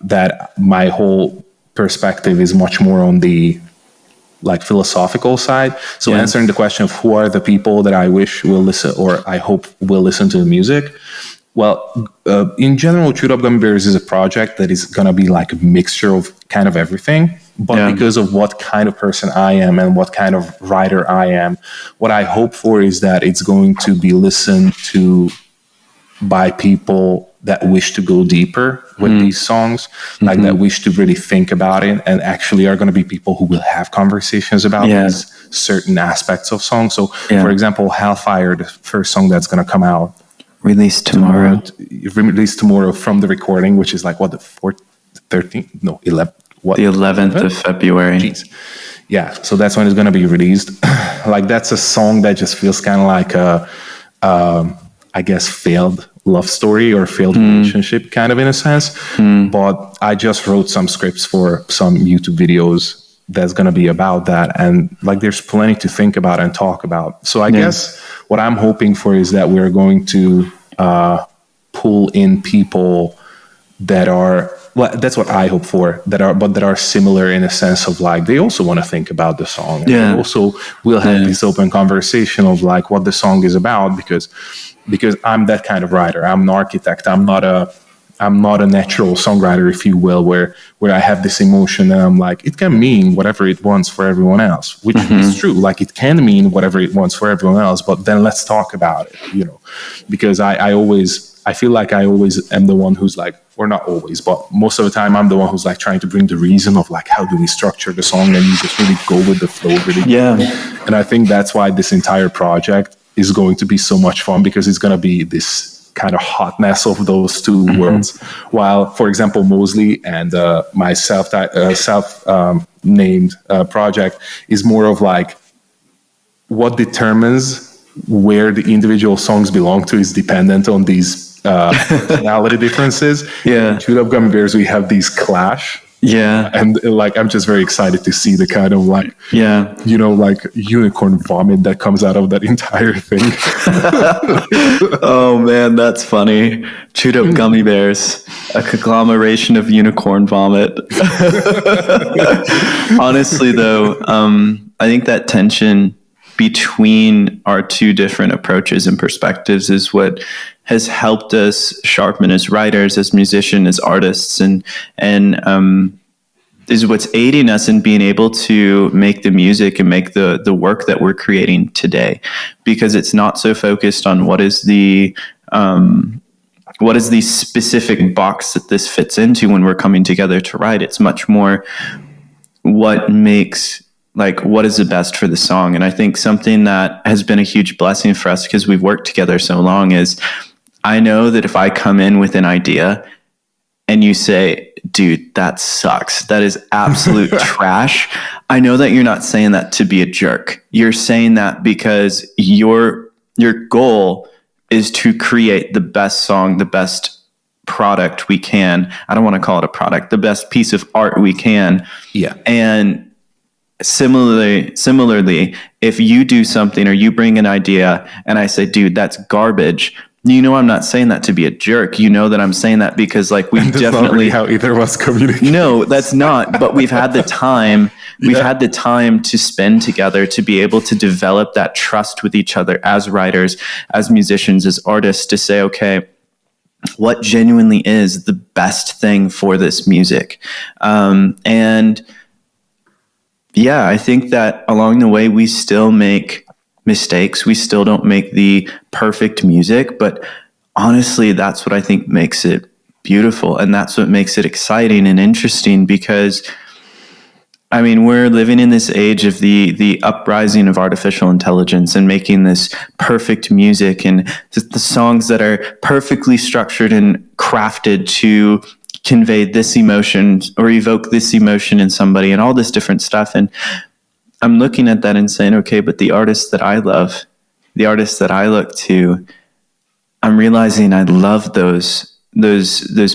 Speaker 1: That my whole perspective is much more on the like philosophical side. So answering the question of who are the people that I wish will listen, or I hope will listen to the music. Well, in general, Chewed Up Gummy Bears is a project that is going to be like a mixture of kind of everything. But because of what kind of person I am and what kind of writer I am, what I hope for is that it's going to be listened to by people that wish to go deeper with these songs, like that wish to really think about it, and actually are going to be people who will have conversations about these certain aspects of songs. So, for example, Hellfire, the first song that's going to come out,
Speaker 2: released tomorrow
Speaker 1: from the recording, which is like what, the 13th? No, 11th. What?
Speaker 2: The 11th of February.
Speaker 1: Jeez. Yeah, so that's when it's going to be released. Like that's a song that just feels kind of like a, I guess, failed love story or failed relationship, kind of, in a sense. But I just wrote some scripts for some YouTube videos that's going to be about that, and like there's plenty to think about and talk about. So I guess what I'm hoping for is that we're going to pull in people that are, well, that's what I hope for, that are similar in a sense of like they also want to think about the song, and they also will have this open conversation of like what the song is about, because I'm that kind of writer. I'm an architect. I'm not a natural songwriter, if you will, where I have this emotion and I'm like, it can mean whatever it wants for everyone else, which is true. Like it can mean whatever it wants for everyone else, but then let's talk about it, you know, because I feel like I always am the one who's like, or not always, but most of the time I'm the one who's like trying to bring the reason of like, how do we structure the song? And you just really go with the flow. And I think that's why this entire project is going to be so much fun, because it's going to be this kind of hot mess of those two worlds. While, for example, Mosley and my self-named project is more of like what determines where the individual songs belong to is dependent on these personality differences. In Chewed Up Gummy Bears, we have these clash. And like I'm just very excited to see the kind of like you know, like unicorn vomit that comes out of that entire thing.
Speaker 2: Oh man, that's funny. Chewed Up Gummy Bears, a conglomeration of unicorn vomit. Honestly though, I think that tension between our two different approaches and perspectives is what has helped us sharpen as writers, as musicians, as artists, and is what's aiding us in being able to make the music and make the work that we're creating today, because it's not so focused on what is the specific box that this fits into when we're coming together to write. It's much more what makes, like, what is the best for the song. And I think something that has been a huge blessing for us, because we've worked together so long, is I know that if I come in with an idea and you say, dude, that sucks, that is absolute trash, I know that you're not saying that to be a jerk. You're saying that because your goal is to create the best song, the best product we can. I don't want to call it a product, the best piece of art we can. And similarly, if you do something or you bring an idea and I say, dude, that's garbage, you know, I'm not saying that to be a jerk. You know that I'm saying that because, like, we definitely, not really
Speaker 1: how either of us communicate.
Speaker 2: No, that's not. But we've had the time. We've had the time to spend together to be able to develop that trust with each other as writers, as musicians, as artists, to say, okay, what genuinely is the best thing for this music. And yeah, I think that along the way, we still make mistakes. We still don't make the perfect music, but honestly, that's what I think makes it beautiful. And that's what makes it exciting and interesting, because I mean, we're living in this age of the uprising of artificial intelligence and making this perfect music and the songs that are perfectly structured and crafted to convey this emotion or evoke this emotion in somebody and all this different stuff. And I'm looking at that and saying, okay, but the artists that I love, the artists that I look to, I'm realizing I love those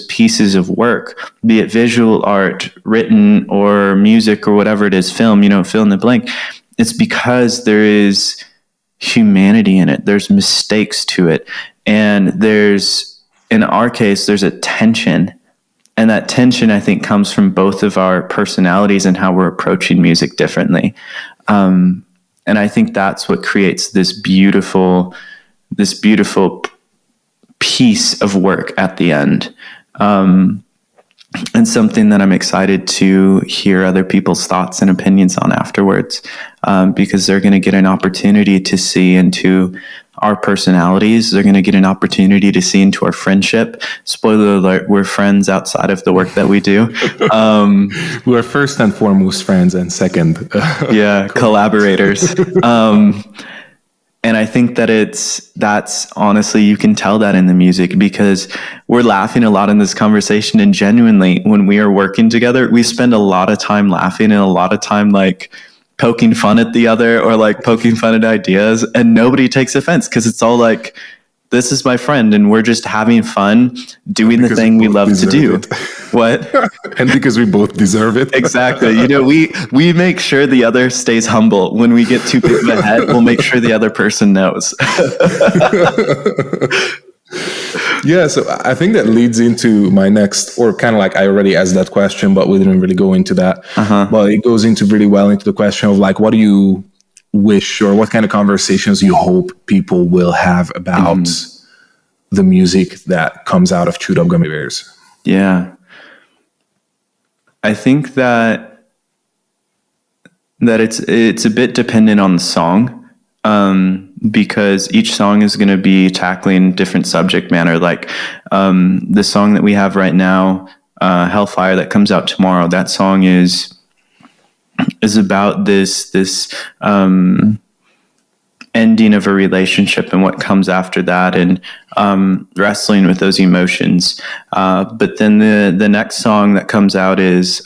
Speaker 2: pieces of work, be it visual art, written, or music, or whatever it is, film, fill in the blank. It's because there is humanity in it. There's mistakes to it. And in our case, there's a tension. And that tension, I think, comes from both of our personalities and how we're approaching music differently. And I think that's what creates this beautiful piece of work at the end. And something that I'm excited to hear other people's thoughts and opinions on afterwards, because they're going to get an opportunity to see into our personalities. They're going to get an opportunity to see into our friendship. Spoiler alert, we're friends outside of the work that we do.
Speaker 1: We're first and foremost friends, and second,
Speaker 2: collaborators. And I think that that's honestly, you can tell that in the music, because we're laughing a lot in this conversation. And genuinely, when we are working together, we spend a lot of time laughing and a lot of time like poking fun at the other, or like poking fun at ideas, and nobody takes offense, because it's all like, this is my friend and we're just having fun doing the thing we love to do. What?
Speaker 1: And because we both deserve it.
Speaker 2: Exactly. We make sure the other stays humble. When we get too big of a head, we'll make sure the other person knows.
Speaker 1: Yeah, so I think that leads into my next, or kind of like I already asked that question, but we didn't really go into that. But it goes into really well into the question of like, what do you wish, or what kind of conversations you hope people will have about the music that comes out of Chewed Up Gummy Bears?
Speaker 2: Yeah. I think that it's a bit dependent on the song, because each song is going to be tackling different subject matter. Like the song that we have right now, Hellfire, that comes out tomorrow, that song is about this ending of a relationship and what comes after that, and wrestling with those emotions. But then the next song that comes out is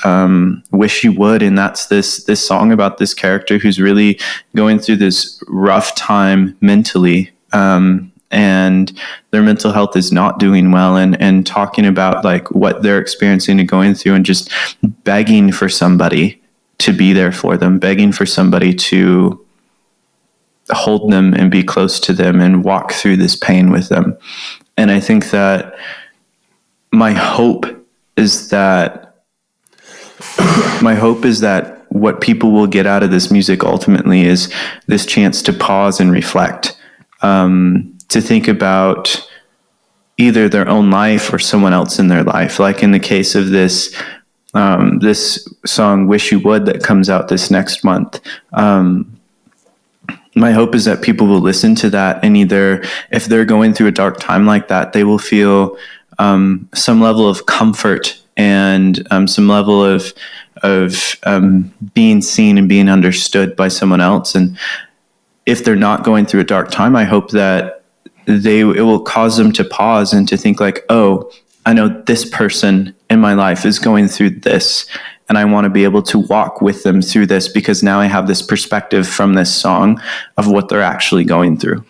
Speaker 2: Wish You Would, and that's this song about this character who's really going through this rough time mentally, and their mental health is not doing well, and talking about like what they're experiencing and going through, and just begging for somebody to be there for them, begging for somebody to hold them and be close to them and walk through this pain with them. And I think that my hope is that what people will get out of this music ultimately is this chance to pause and reflect, to think about either their own life or someone else in their life. Like in the case of this song Wish You Would that comes out this next month, my hope is that people will listen to that, and either if they're going through a dark time like that, they will feel some level of comfort and some level of being seen and being understood by someone else. And if they're not going through a dark time, I hope that it will cause them to pause and to think like, oh, I know this person in my life is going through this, and I want to be able to walk with them through this, because now I have this perspective from this song of what they're actually going through.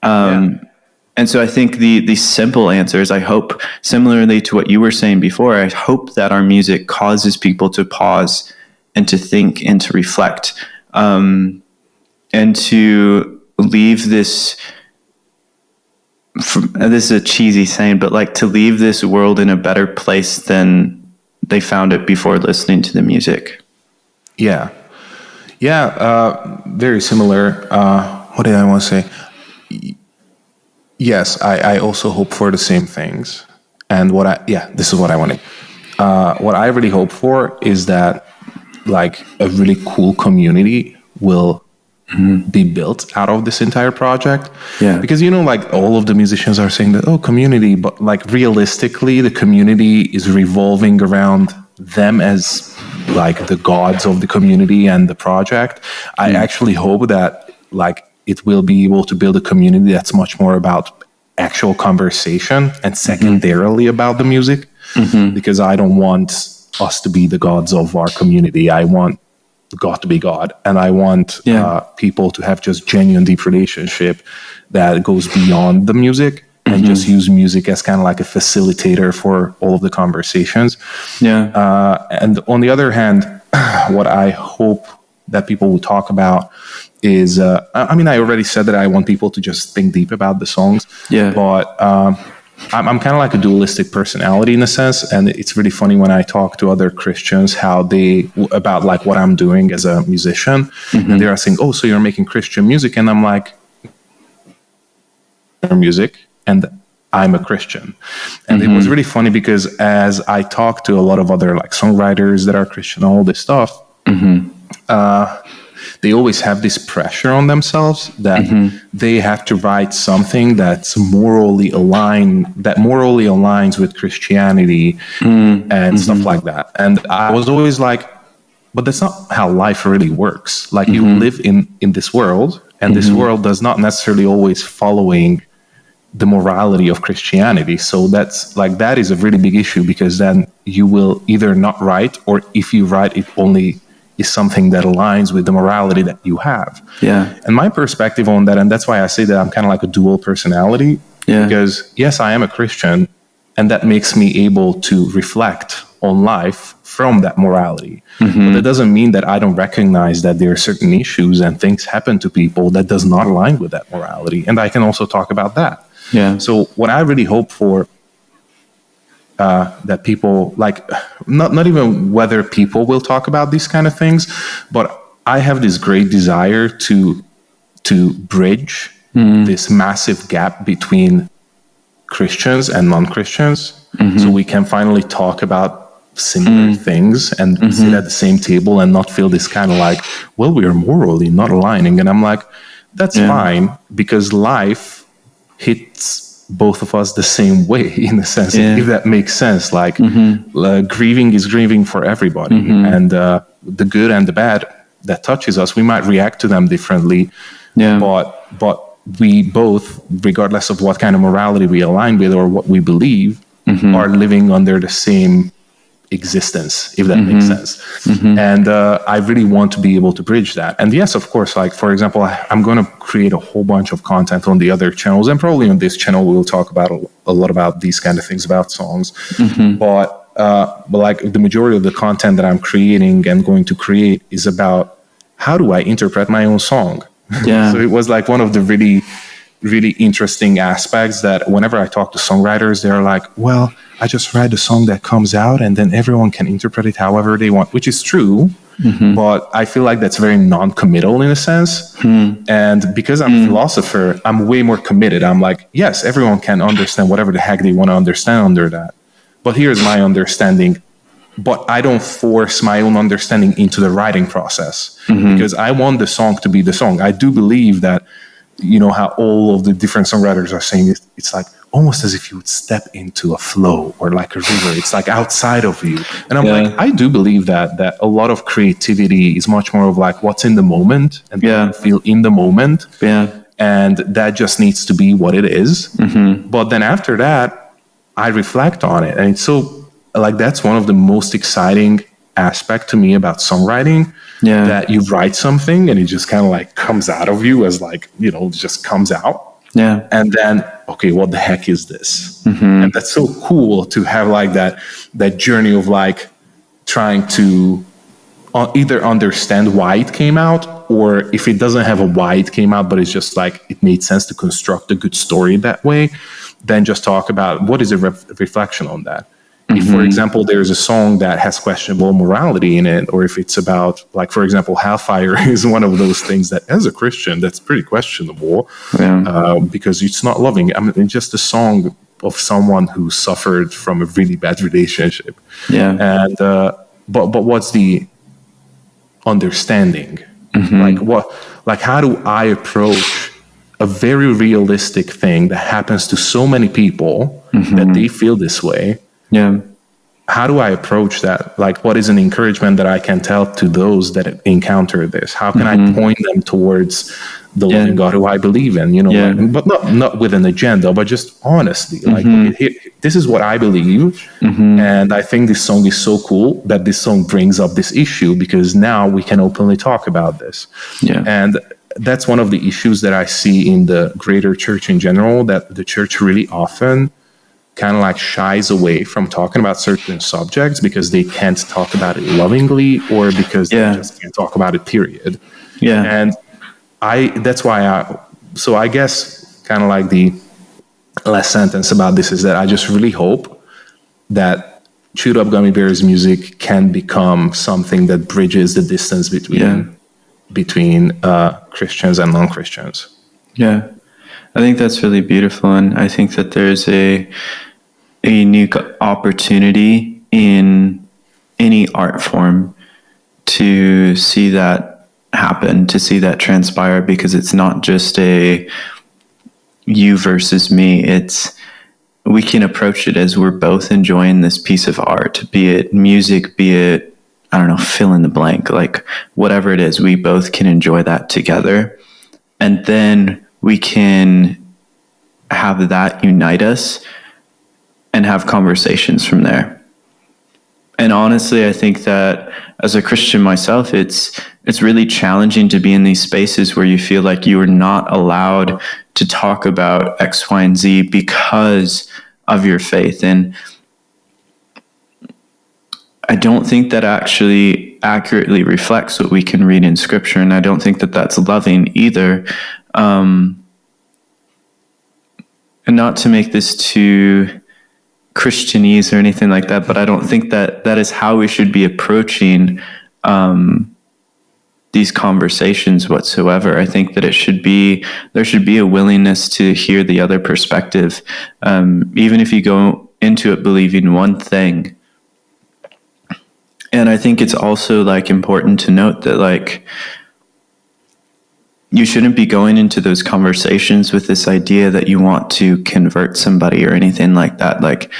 Speaker 2: And so I think the simple answer is, I hope, similarly to what you were saying before, I hope that our music causes people to pause and to think and to reflect, and to leave this, this is a cheesy saying, but like to leave this world in a better place than they found it before listening to the music.
Speaker 1: Yeah. Very similar. What did I want to say? Yes, I also hope for the same things. And this is what I wanted. What I really hope for is that like a really cool community will be built out of this entire project.
Speaker 2: Yeah.
Speaker 1: Because, like all of the musicians are saying that, oh, community, but like realistically, the community is revolving around them as like the gods of the community and the project. I actually hope that like it will be able to build a community that's much more about actual conversation and secondarily about the music, because I don't want us to be the gods of our community. I want God to be God, and I want people to have just genuine deep relationship that goes beyond the music and just use music as kind of like a facilitator for all of the conversations. And on the other hand, what I hope that people will talk about is, I already said that I want people to just think deep about the songs, but I'm kind of like a dualistic personality in a sense, and it's really funny when I talk to other Christians about like what I'm doing as a musician, and they're saying, "Oh, so you're making Christian music?" And I'm like, "Music, and I'm a Christian." And it was really funny because as I talk to a lot of other like songwriters that are Christian, all this stuff, they always have this pressure on themselves that they have to write something that's morally aligns with Christianity and stuff like that. And I was always like, but that's not how life really works. Like you live in this world, and this world does not necessarily always following the morality of Christianity. So that is a really big issue, because then you will either not write, or if you write, it only is something that aligns with the morality that you have. And my perspective on that, and that's why I say that I'm kind of like a dual personality, because yes, I am a Christian, and that makes me able to reflect on life from that morality. But that doesn't mean that I don't recognize that there are certain issues and things happen to people that does not align with that morality. And I can also talk about that. So what I really hope for, that people like, not even whether people will talk about these kind of things, but I have this great desire to bridge this massive gap between Christians and non-Christians, so we can finally talk about similar things and sit at the same table and not feel this kind of like, well, we are morally not aligning. And I'm like, that's fine, because life hits both of us the same way, in a sense, if that makes sense. Like grieving is grieving for everybody, and the good and the bad that touches us, we might react to them differently, but we both, regardless of what kind of morality we align with or what we believe, are living under the same existence, if that makes sense. And I really want to be able to bridge that. And yes, of course, like for example, I'm going to create a whole bunch of content on the other channels, and probably on this channel we'll talk about a lot about these kind of things about songs. But like the majority of the content that I'm creating and going to create is about how do I interpret my own song. So it was like one of the really, really interesting aspects that whenever I talk to songwriters, they're like, well, I just write the song that comes out and then everyone can interpret it however they want, which is true. But I feel like that's very non-committal in a sense. And because I'm a philosopher, I'm way more committed. I'm like, yes, everyone can understand whatever the heck they want to understand under that. But here's my understanding. But I don't force my own understanding into the writing process, because I want the song to be the song. I do believe that, you know, how all of the different songwriters are saying it's like almost as if you would step into a flow or like a river. It's like outside of you. And I'm like, I do believe that a lot of creativity is much more of like what's in the moment and feel in the moment. And that just needs to be what it is. But then after that, I reflect on it. And it's so like, that's one of the most exciting aspect to me about songwriting, that you write something and it just kind of like comes out of you as like, you know, just comes out. And then, okay, what the heck is this? And that's so cool to have like that journey of like trying to either understand why it came out, or if it doesn't have a why it came out, but it's just like it made sense to construct a good story that way, then just talk about what is a reflection on that. If, for example, there's a song that has questionable morality in it, or if it's about, like, for example, Hellfire is one of those things that, as a Christian, that's pretty questionable, because it's not loving. I mean, it's just a song of someone who suffered from a really bad relationship.
Speaker 2: Yeah.
Speaker 1: And but what's the understanding? Like how do I approach a very realistic thing that happens to so many people that they feel this way?
Speaker 2: Yeah.
Speaker 1: How do I approach that? Like, what is an encouragement that I can tell to those that encounter this? How can I point them towards the living God who I believe in? But not with an agenda, but just honestly. Like, this is what I believe, and I think this song is so cool that this song brings up this issue, because now we can openly talk about this.
Speaker 2: Yeah.
Speaker 1: And that's one of the issues that I see in the greater church in general, that the church really often kind of like shies away from talking about certain subjects because they can't talk about it lovingly, or because they just can't talk about it, period.
Speaker 2: Yeah.
Speaker 1: And I guess kind of like the last sentence about this is that I just really hope that Chewed Up Gummy Bears music can become something that bridges the distance between Christians and non-Christians.
Speaker 2: Yeah. I think that's really beautiful, and I think that there's a unique opportunity in any art form to see that happen, to see that transpire, because it's not just a you versus me. We can approach it as we're both enjoying this piece of art, be it music, be it, I don't know, fill in the blank, like whatever it is, we both can enjoy that together. And then we can have that unite us and have conversations from there. And honestly, I think that as a Christian myself, it's really challenging to be in these spaces where you feel like you are not allowed to talk about X, Y, and Z because of your faith. And I don't think that actually accurately reflects what we can read in Scripture, and I don't think that that's loving either. And not to make this too Christianese or anything like that, but I don't think that that is how we should be approaching these conversations whatsoever. I think that there should be a willingness to hear the other perspective, even if you go into it believing one thing. And I think it's also like important to note that like you shouldn't be going into those conversations with this idea that you want to convert somebody or anything like that. Like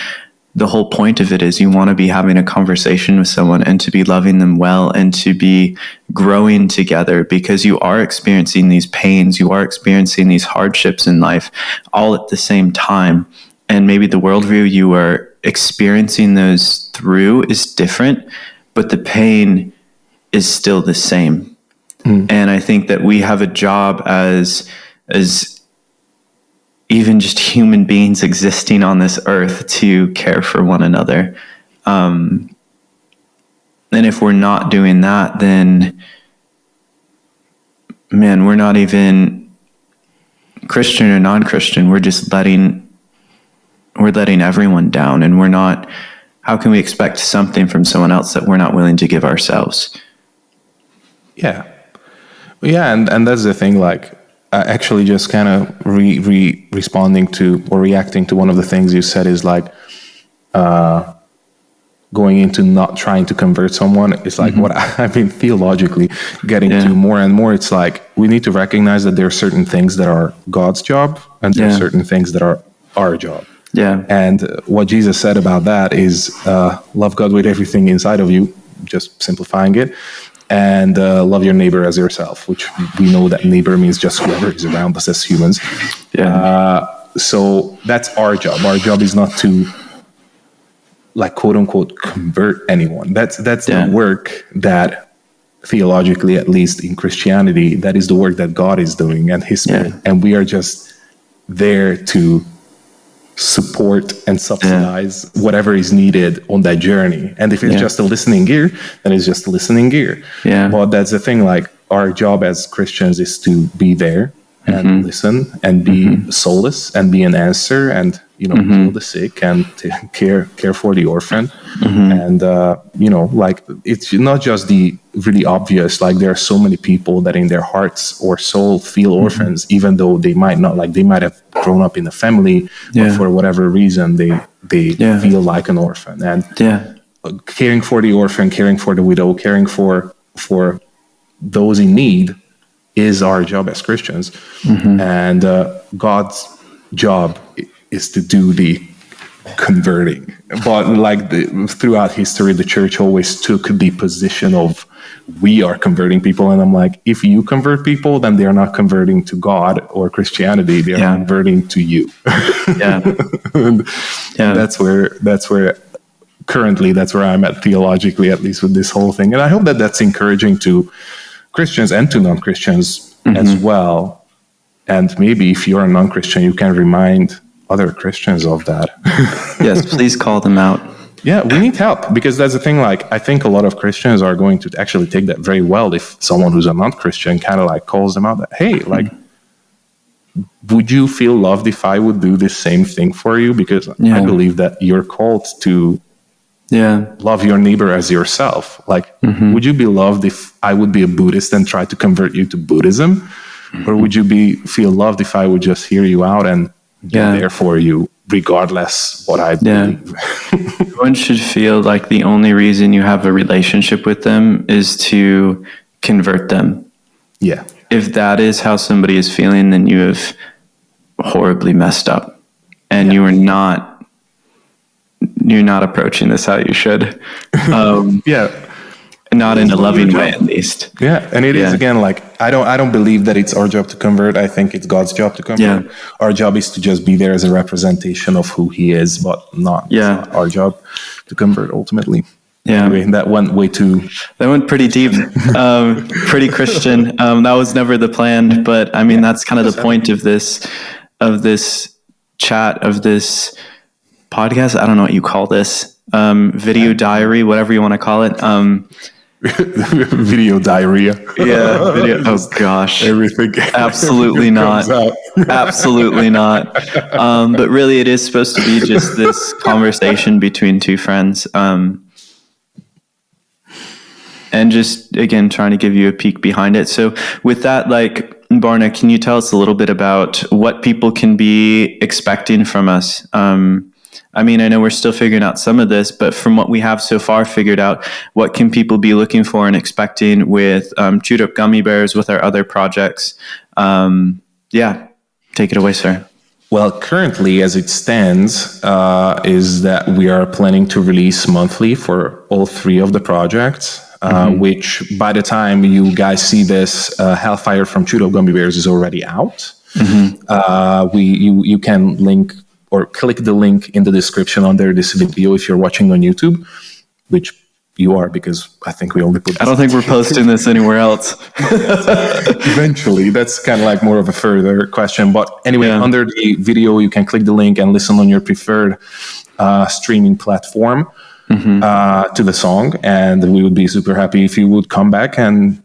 Speaker 2: the whole point of it is you want to be having a conversation with someone and to be loving them well and to be growing together, because you are experiencing these pains, you are experiencing these hardships in life all at the same time. And maybe the worldview you are experiencing those through is different, but the pain is still the same. And I think that we have a job as even just human beings existing on this earth to care for one another. And if we're not doing that, then, man, we're not even Christian or non-Christian. We're just letting everyone down. And how can we expect something from someone else that we're not willing to give ourselves?
Speaker 1: Yeah. Yeah, and that's the thing, like, actually just kind of responding to or reacting to one of the things you said is like going into not trying to convert someone. It's like what I've been theologically getting to more and more. It's like we need to recognize that there are certain things that are God's job and there are certain things that are our job.
Speaker 2: Yeah.
Speaker 1: And what Jesus said about that is love God with everything inside of you, just simplifying it. And love your neighbor as yourself, which we know that neighbor means just whoever is around us as humans. Yeah. So that's our job. Our job is not to, like, quote unquote, convert anyone. That's the work that, theologically, at least in Christianity, that is the work that God is doing and His Spirit. And we are just there to support and subsidize whatever is needed on that journey. And if it's just a listening ear, then it's just a listening ear. Yeah. But that's the thing, like, our job as Christians is to be there and listen and be solace and be an answer and, heal the sick and care for the orphan. And like, it's not just the really obvious, like there are so many people that in their hearts or soul feel orphans, even though they might not, like they might have grown up in a family, but for whatever reason they feel like an orphan. And caring for the orphan, caring for the widow, caring for those in need is our job as Christians. And God's job is to do the converting. But like throughout history, the church always took the position of, we are converting people. And I'm like, if you convert people, then they're not converting to God or Christianity, they're converting to you. That's where currently, that's where I'm at theologically, at least with this whole thing. And I hope that that's encouraging to Christians and to non-Christians as well. And maybe if you're a non-Christian, you can remind other Christians of that.
Speaker 2: Yes, please call them out.
Speaker 1: Yeah, we need help, because that's the thing. Like, I think a lot of Christians are going to actually take that very well if someone who's a non-Christian kind of like calls them out that, hey, like, would you feel loved if I would do this same thing for you? Because I believe that you're called to love your neighbor as yourself. Like, would you be loved if I would be a Buddhist and try to convert you to Buddhism? Or would you feel loved if I would just hear you out and be there for you, regardless what I believe?
Speaker 2: Everyone should feel like the only reason you have a relationship with them is to convert them.
Speaker 1: Yeah.
Speaker 2: If that is how somebody is feeling, then you have horribly messed up, and you're not approaching this how you should. Not in a loving way, at least.
Speaker 1: Yeah, and it is, again, like, I don't believe that it's our job to convert. I think it's God's job to convert. Our job is to just be there as a representation of who He is, but not our job to convert ultimately. Yeah, anyway, that went
Speaker 2: pretty deep, pretty Christian. That was never the plan, but I mean, that's kind of the point of this chat, of this podcast. I don't know what you call this, video diary, whatever you want to call it.
Speaker 1: Video diarrhea.
Speaker 2: Yeah. Video. Oh gosh.
Speaker 1: Everything.
Speaker 2: Absolutely not. Absolutely not. But really, it is supposed to be just this conversation between two friends. And just, again, trying to give you a peek behind it. So with that, like, Barna, can you tell us a little bit about what people can be expecting from us? I mean, I know we're still figuring out some of this, but from what we have so far figured out, what can people be looking for and expecting with Chewed Up Gummy Bears, with our other projects? Take it away, sir.
Speaker 1: Well, currently, as it stands, is that we are planning to release monthly for all three of the projects, which by the time you guys see this, Hellfire from Chewed Up Gummy Bears is already out. You can link or click the link in the description under this video if you're watching on YouTube, which you are, because I think we only put this.
Speaker 2: I don't think we're posting this anywhere else.
Speaker 1: Eventually, that's kind of like more of a further question. But anyway, under the video, you can click the link and listen on your preferred streaming platform to the song. And we would be super happy if you would come back and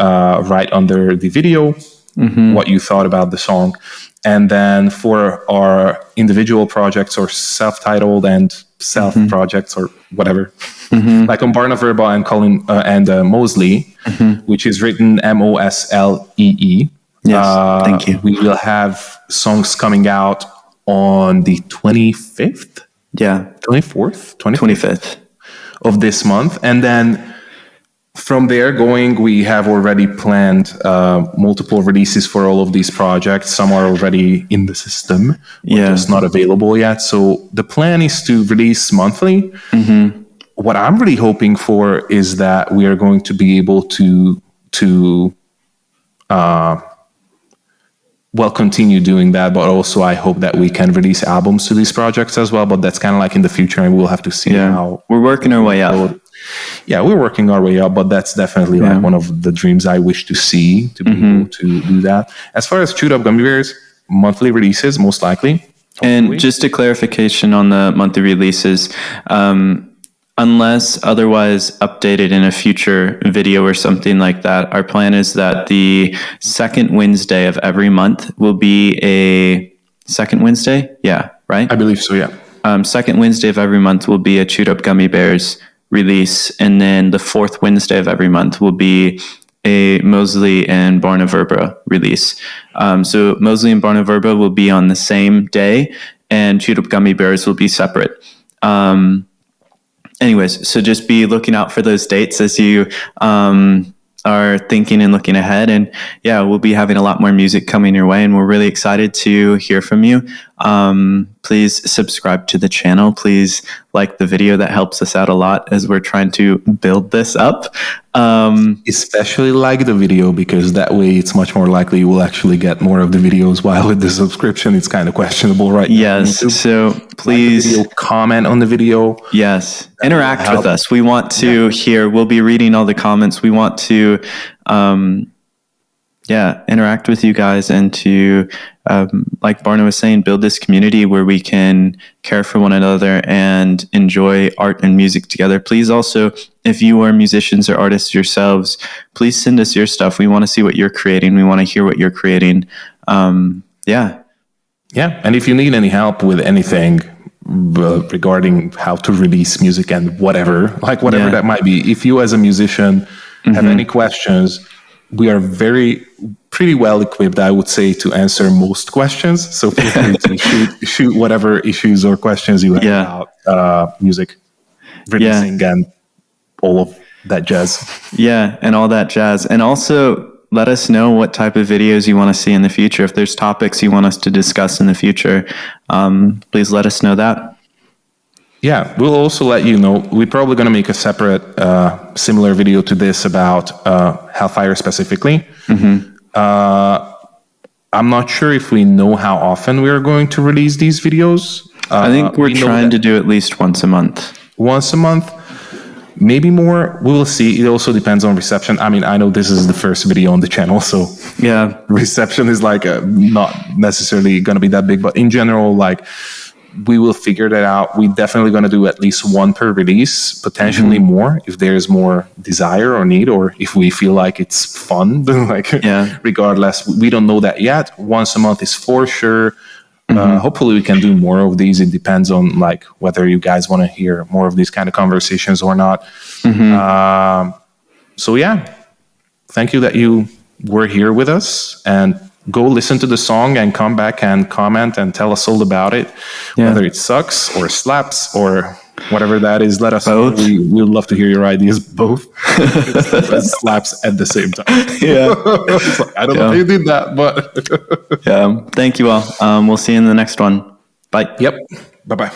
Speaker 1: write under the video what you thought about the song. And then for our individual projects or self-titled and self-projects or whatever, like on Barna Verba and Colin and Mosley, which is written Moslee.
Speaker 2: Yes, thank you.
Speaker 1: We will have songs coming out on the 25th?
Speaker 2: Yeah.
Speaker 1: 24th?
Speaker 2: 25th.
Speaker 1: Of this month. And then from there going, we have already planned multiple releases for all of these projects. Some are already in the system, just not available yet. So the plan is to release monthly. What I'm really hoping for is that we are going to be able to continue doing that, but also I hope that we can release albums to these projects as well. But that's kind of like in the future, and we'll have to see how
Speaker 2: we're working our way up.
Speaker 1: Yeah, we're working our way up, but that's definitely like one of the dreams I wish to see, to be able to do that. As far as Chewed Up Gummy Bears, monthly releases, most likely. Hopefully.
Speaker 2: And just a clarification on the monthly releases, unless otherwise updated in a future video or something like that, our plan is that the second Wednesday of every month will be a second Wednesday. Yeah. right?
Speaker 1: I believe so, yeah.
Speaker 2: Second Wednesday of every month will be a Chewed Up Gummy Bears release, and then the fourth Wednesday of every month will be a Mosley and Barnaverba release. So Mosley and Barnaverba will be on the same day, and Chewed Up Gummy Bears will be separate. Anyways, so just be looking out for those dates as you are thinking and looking ahead. And yeah, we'll be having a lot more music coming your way, and we're really excited to hear from you. Please subscribe to the channel. Please like the video. That helps us out a lot as we're trying to build this up.
Speaker 1: Especially like the video, because that way it's much more likely you will actually get more of the videos, while with the subscription it's kind of questionable right now.
Speaker 2: Yes, so please
Speaker 1: like the video, comment on the video.
Speaker 2: Yes, interact with us. We want to hear. We'll be reading all the comments. We want to interact with you guys, and to like Barna was saying, build this community where we can care for one another and enjoy art and music together. Please also, if you are musicians or artists yourselves, please send us your stuff. We want to see what you're creating. We want to hear what you're creating. And
Speaker 1: if you need any help with anything regarding how to release music and whatever that might be, if you as a musician have any questions, we are pretty well equipped, I would say, to answer most questions. So feel free to shoot whatever issues or questions you have about music, releasing, and all of that jazz.
Speaker 2: Yeah, and all that jazz. And also, let us know what type of videos you want to see in the future. If there's topics you want us to discuss in the future, please let us know that.
Speaker 1: Yeah, we'll also let you know. We're probably going to make a separate, similar video to this about Hellfire specifically. I'm not sure if we know how often we are going to release these videos.
Speaker 2: I think we're trying to do at least once a month.
Speaker 1: Once a month, maybe more. We will see. It also depends on reception. I mean, I know this is the first video on the channel, so
Speaker 2: yeah,
Speaker 1: reception is like not necessarily going to be that big. But in general, like, we will figure that out. We're definitely going to do at least one per release, potentially more if there's more desire or need, or if we feel like it's fun. Regardless, we don't know that yet. Once a month is for sure. Hopefully we can do more of these. It depends on like whether you guys want to hear more of these kind of conversations or not. So yeah, thank you that you were here with us, and go listen to the song and come back and comment and tell us all about it. Whether it sucks or slaps or whatever that is, let us know. We would love to hear your ideas. Both. Slaps at the same time. I don't know how you did that, but
Speaker 2: thank you all. We'll see you in the next one. Bye.
Speaker 1: Yep. Bye-bye.